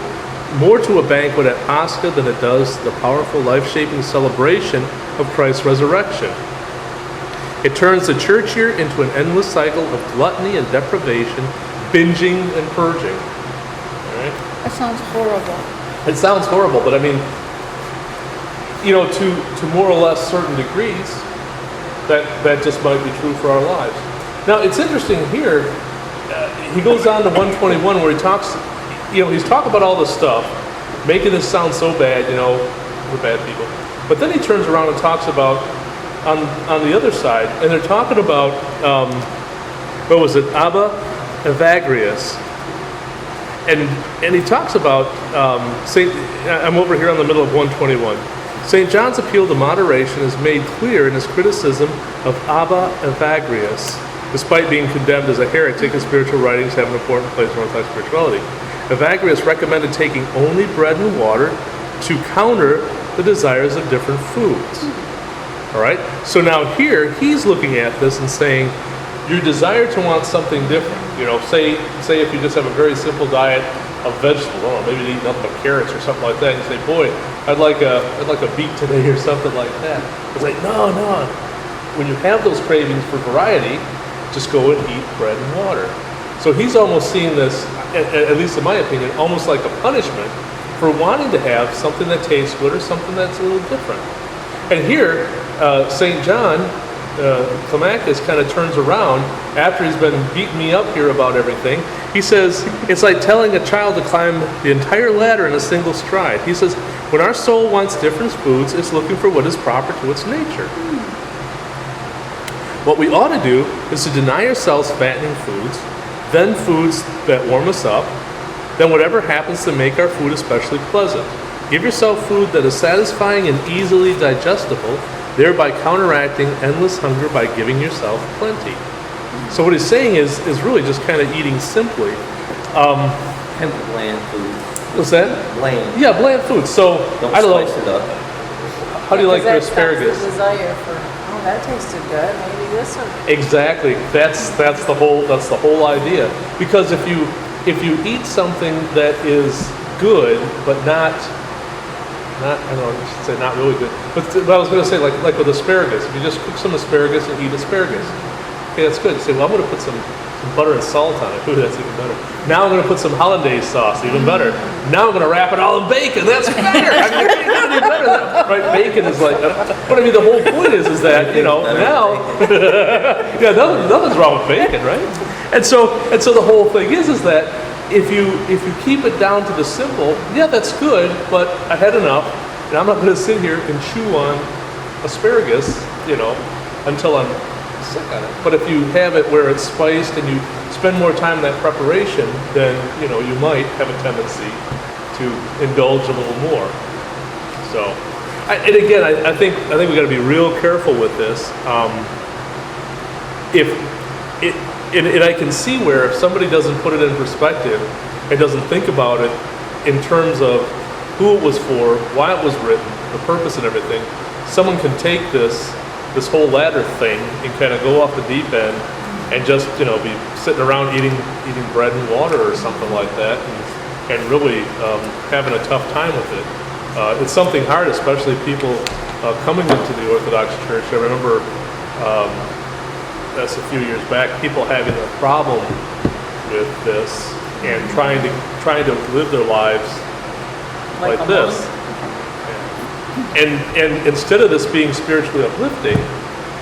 more to a banquet at Pascha than it does the powerful, life-shaping celebration of Christ's resurrection. It turns the church year into an endless cycle of gluttony and deprivation, binging and purging. All right? That sounds horrible. It sounds horrible, but I mean, to more or less certain degrees, that just might be true for our lives. Now, it's interesting here, he goes on to 121 where he talks, he's talking about all this stuff, making this sound so bad, we're bad people. But then he turns around and talks about, on the other side, and they're talking about, what was it, Abba Evagrius. And he talks about, I'm over here on the middle of 121. St. John's appeal to moderation is made clear in his criticism of Abba Evagrius, despite being condemned as a heretic, his spiritual writings have an important place in Orthodox spirituality. Evagrius recommended taking only bread and water to counter the desires of different foods. All right? So now here, he's looking at this and saying, your desire to want something different, say if you just have a very simple diet of vegetables, I don't know, maybe you eat nothing but carrots or something like that, and you say, boy, I'd like a beet today or something like that. It's like, no, when you have those cravings for variety, just go and eat bread and water. So he's almost seeing this, at least in my opinion, almost like a punishment for wanting to have something that tastes good or something that's a little different. And here, St. John, Climacus kind of turns around after he's been beating me up here about everything. He says, it's like telling a child to climb the entire ladder in a single stride. He says, when our soul wants different foods, it's looking for what is proper to its nature. What we ought to do is to deny ourselves fattening foods, then foods that warm us up, then whatever happens to make our food especially pleasant. Give yourself food that is satisfying and easily digestible, thereby counteracting endless hunger by giving yourself plenty. So what he's saying is really just kind of eating simply. And bland food. What's that? Bland. Yeah, bland food. So Don't I don't know. spice it up. How do you like your Because that stops asparagus? the desire for, oh, that tasted good, maybe this one. Exactly. That's the whole idea. Because if you eat something that is good but not I don't know, I should say not really good. But I was going to say like with asparagus, if you just cook some asparagus and eat asparagus, okay, that's good. You say, well, I'm going to put some butter and salt on it. Ooh, that's even better. Now I'm going to put some hollandaise sauce, even better. Now I'm going to wrap it all in bacon. That's better. I mean, you got to do better than that. Right? Bacon is like, but I mean, the whole point is that, now, yeah, nothing's wrong with bacon, right? And so the whole thing is that if you keep it down to the simple, yeah, that's good, but I had enough, and I'm not going to sit here and chew on asparagus, until I'm sick on it. But if you have it where it's spiced and you spend more time in that preparation, then you might have a tendency to indulge a little more. So, I think we got to be real careful with this. And I can see where if somebody doesn't put it in perspective and doesn't think about it in terms of who it was for, why it was written, the purpose and everything, someone can take this whole ladder thing and kind of go off the deep end and just be sitting around eating bread and water or something like that and really having a tough time with it. It's something hard, especially people coming into the Orthodox Church. I remember that's a few years back, people having a problem with this and trying to live their lives like this. And instead of this being spiritually uplifting,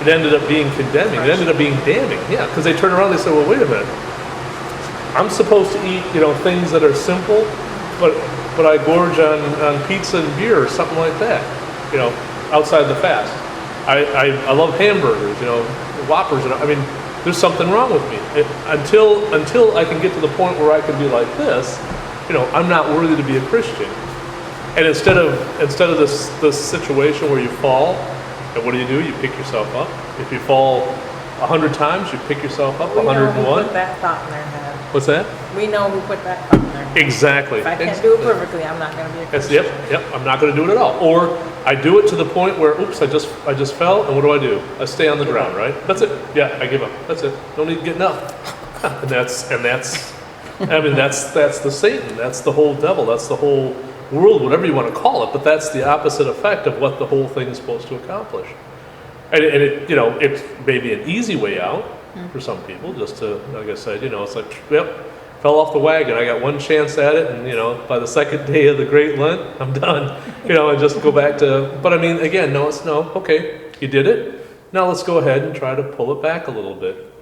it ended up being condemning. It ended up being damning. Yeah, because they turn around and they say, well, wait a minute. I'm supposed to eat, things that are simple, but I gorge on pizza and beer or something like that, outside the fast. I love hamburgers, Whoppers. There's something wrong with me. Until I can get to the point where I can be like this, I'm not worthy to be a Christian. And instead of this situation where you fall, and what do? You pick yourself up. If you fall 100 times, you pick yourself up 101. We know who put that thought in their head. What's that? We know who put that thought in their head. Exactly. If I can't do it perfectly, I'm not going to be a Christian. Yep. I'm not going to do it at all. Or I do it to the point where, oops, I just fell, and what do? I stay on the ground, right? That's it. Yeah, I give up. That's it. No need getting up. and that's the Satan. That's the whole devil. That's the whole world, whatever you want to call it. But that's the opposite effect of what the whole thing is supposed to accomplish. And it, it's maybe an easy way out for some people, just to, like I said, it's like, yep, fell off the wagon. I got one chance at it, and by the second day of the Great Lent, I'm done. And just go back to. But again, no. Okay, you did it. Now let's go ahead and try to pull it back a little bit,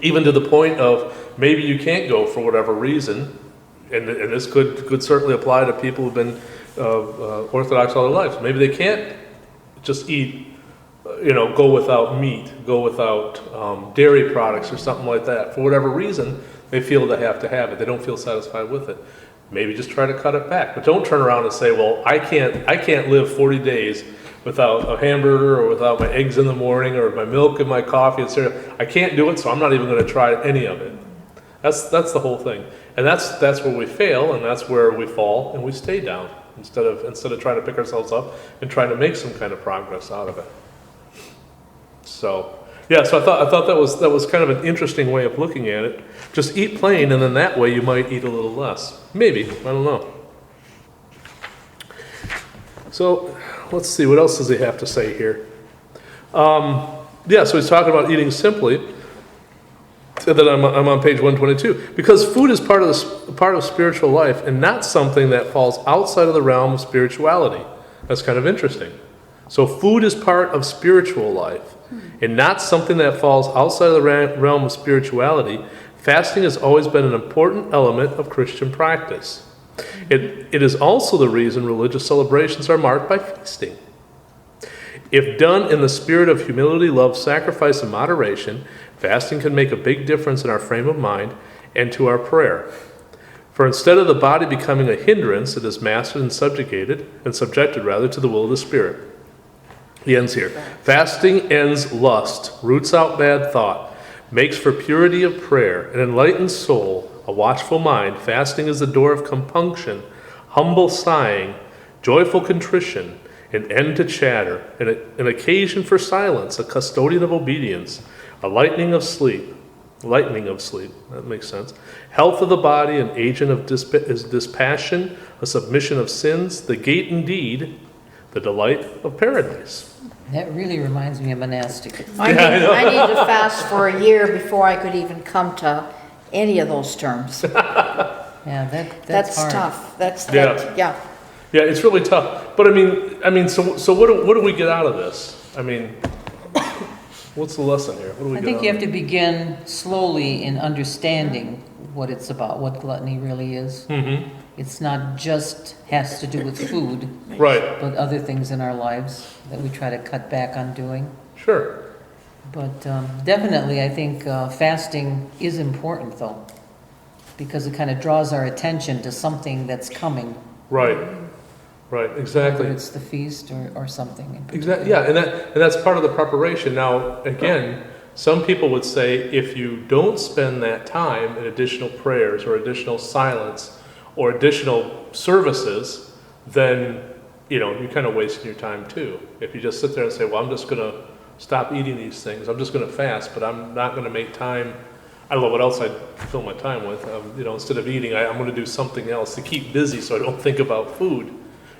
even to the point of maybe you can't go for whatever reason, and this could certainly apply to people who've been Orthodox all their lives. Maybe they can't just eat. Go without meat, go without dairy products or something like that. For whatever reason, they feel they have to have it. They don't feel satisfied with it. Maybe just try to cut it back. But don't turn around and say, well, I can't live 40 days without a hamburger or without my eggs in the morning or my milk and my coffee and cereal. I can't do it, so I'm not even going to try any of it. That's the whole thing. And that's where we fail, and that's where we fall, and we stay down instead of trying to pick ourselves up and trying to make some kind of progress out of it. So, yeah, so I thought that was kind of an interesting way of looking at it. Just eat plain, and then that way you might eat a little less. Maybe, I don't know. So, let's see, what else does he have to say here? Yeah, so he's talking about eating simply. So that I'm on page 122. Because food is part of spiritual life and not something that falls outside of the realm of spirituality. That's kind of interesting. So food is part of spiritual life and not something that falls outside of the realm of spirituality. Fasting has always been an important element of Christian practice. It is also the reason religious celebrations are marked by feasting. If done in the spirit of humility, love, sacrifice, and moderation, fasting can make a big difference in our frame of mind and to our prayer. For instead of the body becoming a hindrance, it is mastered and subjected to the will of the Spirit. He ends here. Fasting ends lust, roots out bad thought, makes for purity of prayer, an enlightened soul, a watchful mind. Fasting is the door of compunction, humble sighing, joyful contrition, an end to chatter, an occasion for silence, a custodian of obedience, a lightening of sleep, that makes sense, health of the body, an agent of dispassion, a submission of sins, the gate indeed, the delight of paradise. That really reminds me of monastic. I need to fast for a year before I could even come to any of those terms. Yeah, that's hard. Tough. Yeah, it's really tough. But I mean, so what do we get out of this? I mean, what's the lesson here? What do we I get think out you of have to begin slowly in understanding what it's about, what gluttony really is. Mm-hmm. It's not just has to do with food, Right. but other things in our lives that we try to cut back on doing. Sure. But definitely, I think fasting is important, though, because it kind of draws our attention to something that's coming. Right. Exactly. Whether it's the feast or something in particular. Exactly. Yeah, and that's part of the preparation. Now, again, some people would say if you don't spend that time in additional prayers or additional silence or additional services, then you're kind of wasting your time too. If you just sit there and say, well, I'm just going to stop eating these things. I'm just going to fast, but I'm not going to make time. I don't know what else I'd fill my time with. Instead of eating, I'm going to do something else to keep busy so I don't think about food,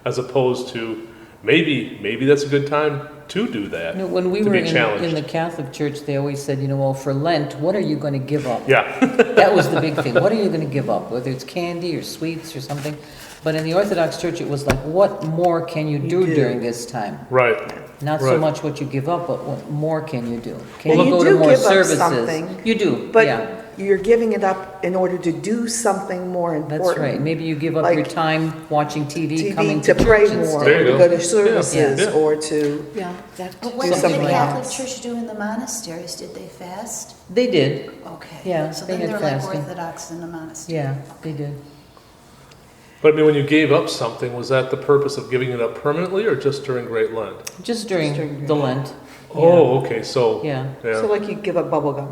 as opposed to maybe that's a good time to do that. When we to were be in challenged. the Catholic Church, they always said, well, for Lent, what are you going to give up? Yeah. That was the big thing. What are you going to give up? Whether it's candy or sweets or something. But in the Orthodox Church, it was like, what more can you do during this time? Right. Not so much what you give up, but what more can you do? Can Well, you you go do to more give up services? something, You do, But yeah. you're giving it up in order to do something more important. That's right. Maybe you give up your Like time watching TV, coming TV to to pray church more, instead. There or you to go. go to services, Yeah. or to, Yeah, that But Do what did something the Catholic else. Church do in the monasteries? Did they fast? They did, Okay. Yeah, So they then had they're like fasting. Orthodox in the monastery. yeah, they did. But when you gave up something, was that the purpose of giving it up permanently or just during Great Lent? Just during the Lent. Oh, okay, so. Yeah. Yeah. so like you give up bubble gum.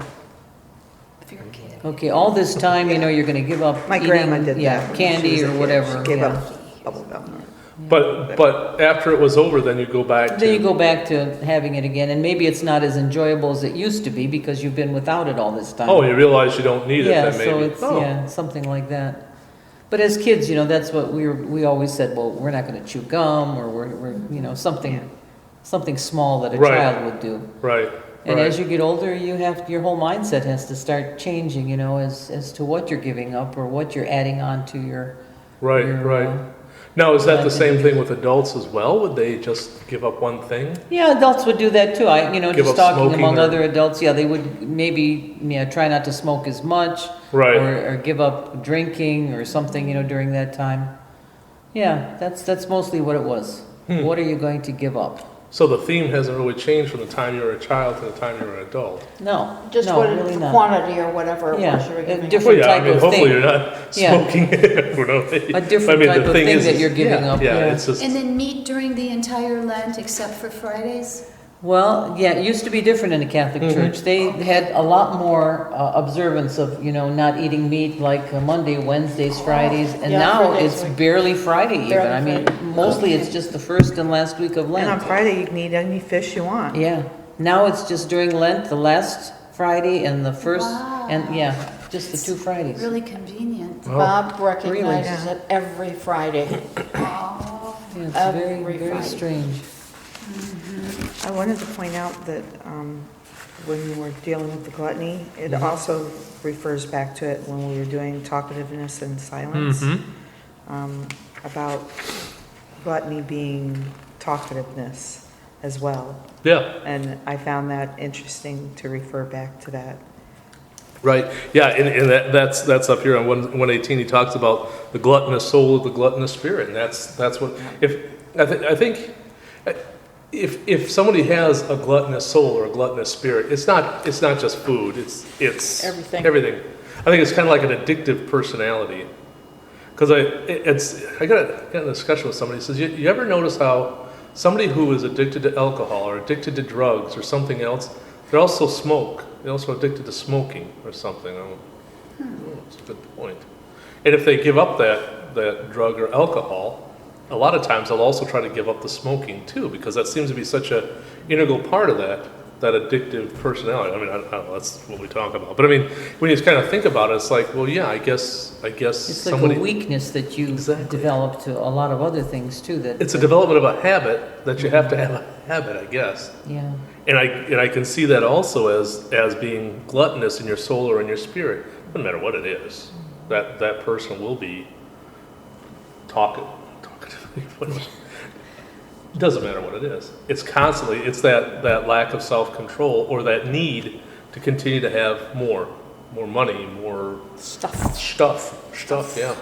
If you're a kid. Okay, all this time, you're going to give up My eating, grandma did that. yeah, when she candy was a or kid. whatever. She gave yeah. up bubble gum. But after it was over, then you go back to. Then you go back to having it again, and maybe it's not as enjoyable as it used to be because you've been without it all this time. Oh, you realize you don't need yeah, it, then maybe. so it's Oh. something like that. But as kids, that's what we always said. Well, we're not going to chew gum, or we're something small that a Right. child would do. Right. And right. as you get older, your whole mindset has to start changing. as to what you're giving up or what you're adding on to your. Right, your, right. Now, is that the same thing with adults as well? Would they just give up one thing? Yeah, adults would do that too. Give Just up talking smoking among or- other adults, they would maybe try not to smoke as much, Right. or give up drinking or something, during that time. Yeah, that's mostly what it was. What are you going to give up? So the theme hasn't really changed from the time you were a child to the time you were an adult. No, just no, what really not. quantity or whatever it Yeah, was you were a giving. different- Well, yeah, type of hopefully thing. you're not Yeah. smoking. A different type of thing that you're giving up, Yeah, yeah. it's just. And then meat during the entire Lent except for Fridays? Well, yeah, it used to be different in the Catholic Church. They had a lot more observance of, not eating meat like Monday, Wednesdays, Fridays, and Yeah, now Fridays it's are- barely Friday even. Barely I mean, Friday. mostly it's just the first and last week of And on Lent. Friday, you can eat any fish you want. Yeah, now it's just during Lent, the last Friday and the first, Wow. and just the 2 Fridays. Really convenient. Oh. Bob recognizes Really? it every Friday. Oh. Yeah, it's very, Every very Friday. strange. I wanted to point out that when we're dealing with the gluttony, it also refers back to it when we were doing talkativeness and silence, about gluttony being talkativeness as well. Yeah. And I found that interesting to refer back to that. Right. Yeah, and that's up here on 118. He talks about the gluttonous soul, the gluttonous spirit, and that's what. I think if somebody has a gluttonous soul or a gluttonous spirit, it's not just food. It's Everything. Everything. I think it's kind of like an addictive personality. Because I got in a discussion with somebody who says, you ever notice how somebody who is addicted to alcohol or addicted to drugs or something else, they also smoke. They're also addicted to smoking or something. That's a good point. And if they give up that drug or alcohol, a lot of times they'll also try to give up the smoking too, because that seems to be such an integral part of that addictive personality. I mean, I don't know, that's what we talk about. But I mean, when you kind of think about it, it's like, well, yeah, I guess It's somebody, like a weakness that you Exactly. develop to a lot of other things too. That it's a development of a habit that you have to have a habit, I guess. Yeah. And I can see that also as being gluttonous in your soul or in your spirit. No matter what it is, that person will be talkative. It doesn't matter what it is. It's constantly, it's that lack of self-control or that need to continue to have more money, more stuff, yeah.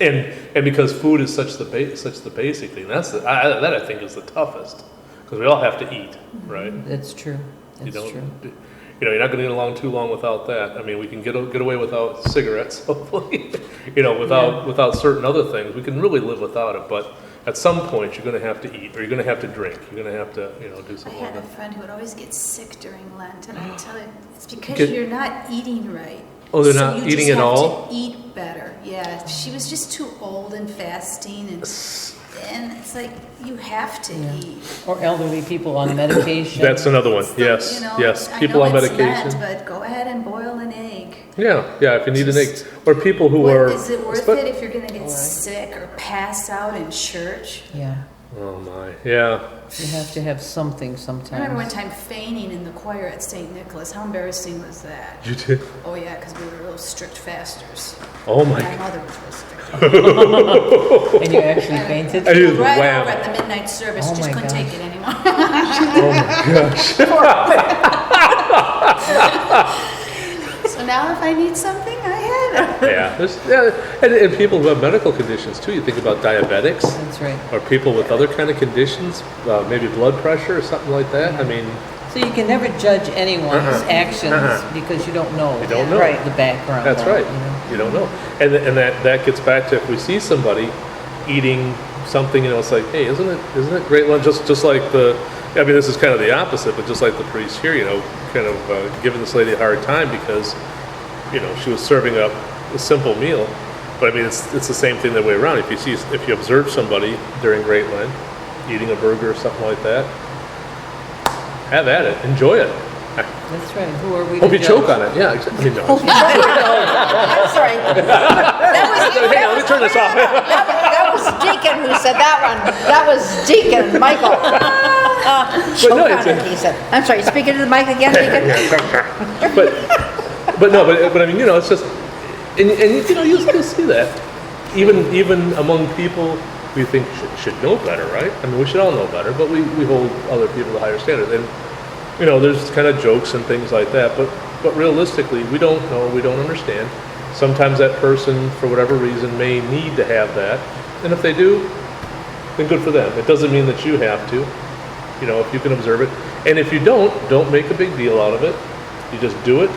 And because food is such the basic thing, that I think is the toughest, because we all have to eat, right? That's true. That's true. true. You're not going to get along too long without that. I mean, we can get away without cigarettes, hopefully. Without certain other things, we can really live without it. But at some point, you're going to have to eat, or you're going to have to drink. You're going to have to, do I something had like a that. friend who would always get sick during Lent, and I tell her, it's because Get- you're not eating right. Oh, they're So not you eating just at have all? to eat better. Yeah, she was just too old and fasting, and it's like you have to eat. Or elderly people on medication. That's another one. Yes, yes. People on medication. Lent, but go ahead and boil an egg. Yeah. If you need an egg, Just- or people who What, are. is it worth it if you're going to get sick or pass out in church? Yeah. Oh my, yeah. You have to have something I sometimes. remember one time feigning in the choir at St. Nicholas. How embarrassing was that? You did. Oh yeah, because we were real strict fasters. Oh my. My mother was real strict. And you actually fainted? I just Right wham. over at the midnight service, Oh just my couldn't gosh. take it anymore. Oh my gosh. So now if I need something, I have it. Yeah, and people who have medical conditions too. You think about diabetics, That's right. or people with other kind of conditions, maybe blood pressure or something like that. I mean, So you can never judge anyone's actions because you don't know. You don't know. Right. The background. that's of right. it, you know. You don't know, and that gets back to if we see somebody eating something, it's like, hey, isn't it great lunch? Just like I mean, this is kind of the opposite, but just like the priest here, kind of giving this lady a hard time because, she was serving up a simple meal. But I mean, it's the same thing the way around. If you observe somebody during Great Lent eating a burger or something like that, have at it, enjoy it. That's right. Who are we Hope to you choke judge? on it. Yeah, exactly. I mean, no. I'm sorry. Hey, let me turn this off. That was Deacon who said that one. That was Deacon Michael. Choke no, on it's it, he said. I'm sorry, speaking to the mic again, Deacon? but I mean, it's just, and you'll see that even among people we think should know better, right? I mean, we should all know better, but we hold other people to higher standards, and there's kind of jokes and things like that, but realistically, we don't know, we don't understand. Sometimes that person, for whatever reason, may need to have that, and if they do, then good for them. It doesn't mean that you have to, if you can observe it, and if you don't make a big deal out of it. You just do it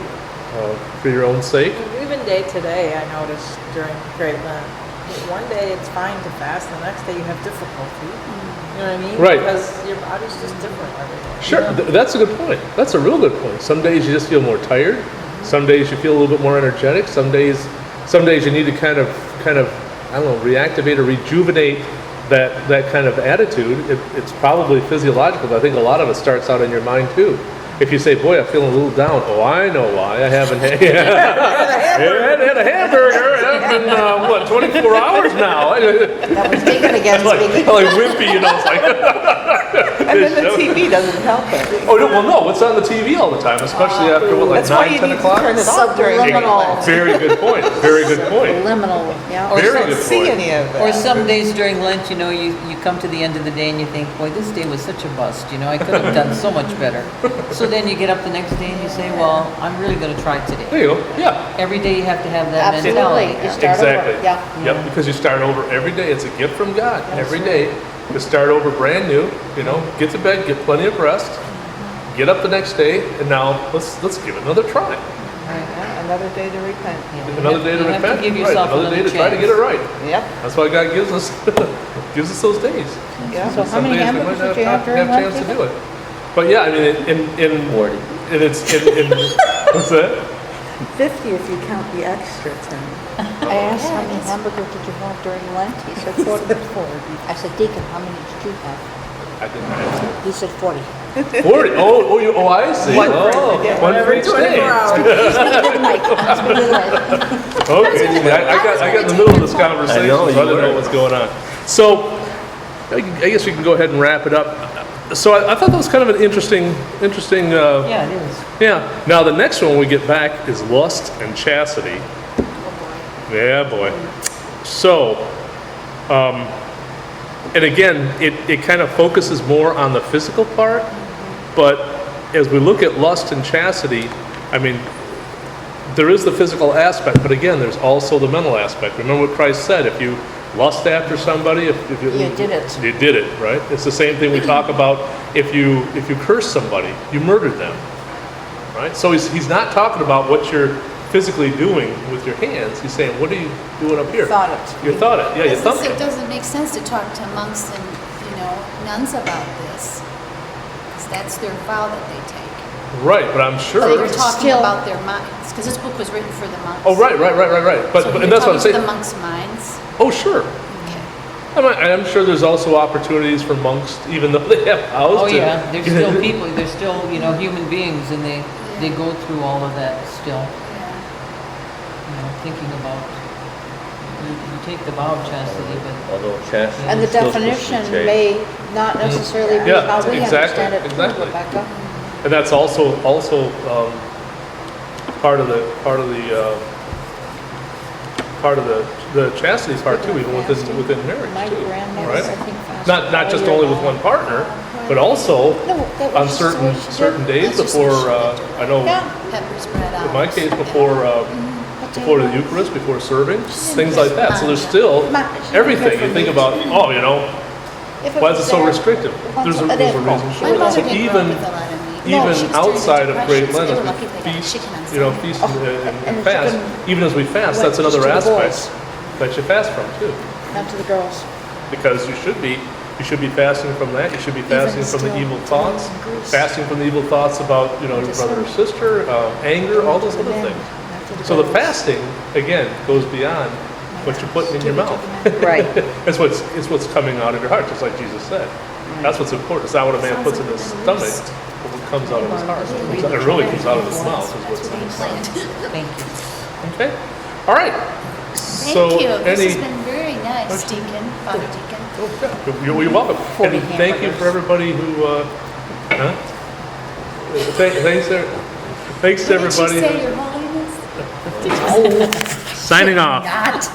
for your own sake. Even day today, I noticed during Great Lent, one day it's fine to fast, the next day you have difficulty. You know what I mean? Right. Because your body's just different every day. Sure, that's a good point. That's a real good point. Some days you just feel more tired. Some days you feel a little bit more energetic. Some days you need to kind of I don't know, reactivate or rejuvenate that kind of attitude. It's probably physiological, but I think a lot of it starts out in your mind too. If you say, boy, I'm feeling a little down, oh, I know why. I haven't had, had a hamburger. It's been, 24 hours now. That was Deacon again like speaking. wimpy, it's like. And then the show. TV doesn't help it. Oh, no, well, no, it's on the TV all the time, especially after, what, like That's why 9, you 10 need to o'clock? turn it off during Subliminal. daylight. Very good point, very good point. Liminal, yeah. Or Very You good don't see point. any of that. Or some days during Lent, you know, you come to the end of the day and you think, boy, this day was such a bust, you know, I could have done so much better. So then you get up the next day and you say, well, I'm really going to try today. There you go, yeah. Every day you have to have that Absolutely. mentality. You start Exactly. over, yeah. Yep, because you start over every day. It's a gift from God. Every day, to start over brand new. You know, get to bed, get plenty of rest, get up the next day, and now let's give it another try. Yeah, another day to repent. Yeah, you Another have- day to you have repent. give Right, yourself another day to try to chance. get it right. Yep, That's why God gives us gives us those days. yeah. So how Some many days we hamburgers might did you not have during have chance to Lent? do it. But yeah, I mean, in 40. and it's in what's that? 50 if you count the extra 10. I asked how many hamburgers did you have during Lent? He said 40. I said, Deacon, how many did you have? I didn't answer. He said 40. 40. Oh, I see. One oh, for- yeah, one for each day. Mike, that's what he said. Okay, I got in the middle of this conversation, I know, so I you didn't know were. what's going on. So, I guess we can go ahead and wrap it up. So I thought that was kind of an interesting. Yeah, it is. Yeah. Now the next one we get back is lust and chastity. Yeah, boy. So, and again, it kind of focuses more on the physical part, but as we look at lust and chastity, I mean, there is the physical aspect, but again, there's also the mental aspect. Remember what Christ said, if you lust after somebody, if you did it. You did it, right? It's the same thing we talk about if you curse somebody, you murdered them, right? So he's not talking about what you're physically doing with your hands. He's saying, what are you doing up here? Thought it. You thought it, yeah, you thumped It it. doesn't make sense to talk to monks and, nuns about this. Because that's their vow that they take. Right, but I'm But sure. they were talking Still- about their minds, because this book was written for the monks. Oh, right. But So and that's what I'm talking to saying. the monks' minds. Oh, sure. Okay. I'm sure there's also opportunities for monks, even though they have vows. Oh, to- yeah, there's still people, there's still, human beings, and they go through all of that still, thinking about, you take the vow of chastity, but Although chastity And the is still supposed to be definition chaste. may not necessarily be Yeah, how we exactly, understand it too, exactly. Rebecca. And that's also part of the chastity part too, even within marriage My too, grandmother, right? I think, fasted Not just all year only with long. one partner, but also No, that on was just the way she did certain days That's just before. what she did. I know Yeah. Peppers, red in my olives. case before I'll tell before you the what. Eucharist, before serving, didn't things just like that. So there's mind. still Ma- she everything. didn't You care think for about, If why is it so there, restrictive? There's a reason My for it. mother So didn't grow up even with a lot of meat. No, even she was during the outside of Great Depression, so Lent, they as were we lucky they got feast, chicken on feast Oh, and and the fast, chicken even as we fast, went that's another just to the aspect that you fast from too. not to the girls. Because you should be fasting from that. You should be fasting from the still evil thoughts, in Greece. fasting from the evil thoughts about your brother or sister, anger, all those other things. So the fasting again goes beyond what you're putting in your mouth. Right. It's what's coming out of your heart, just like Jesus said. That's what's important. It's not what a man puts in his stomach, but what comes out of his heart. It really comes out of his mouth is what's in his heart. thank you. Okay. All right. Thank So you. This any has been very nice, Deacon, Father Deacon. You're welcome. 40 And thank you for everybody who, huh? Thanks to What did she everybody. say, Your Holiness? Signing off. Not.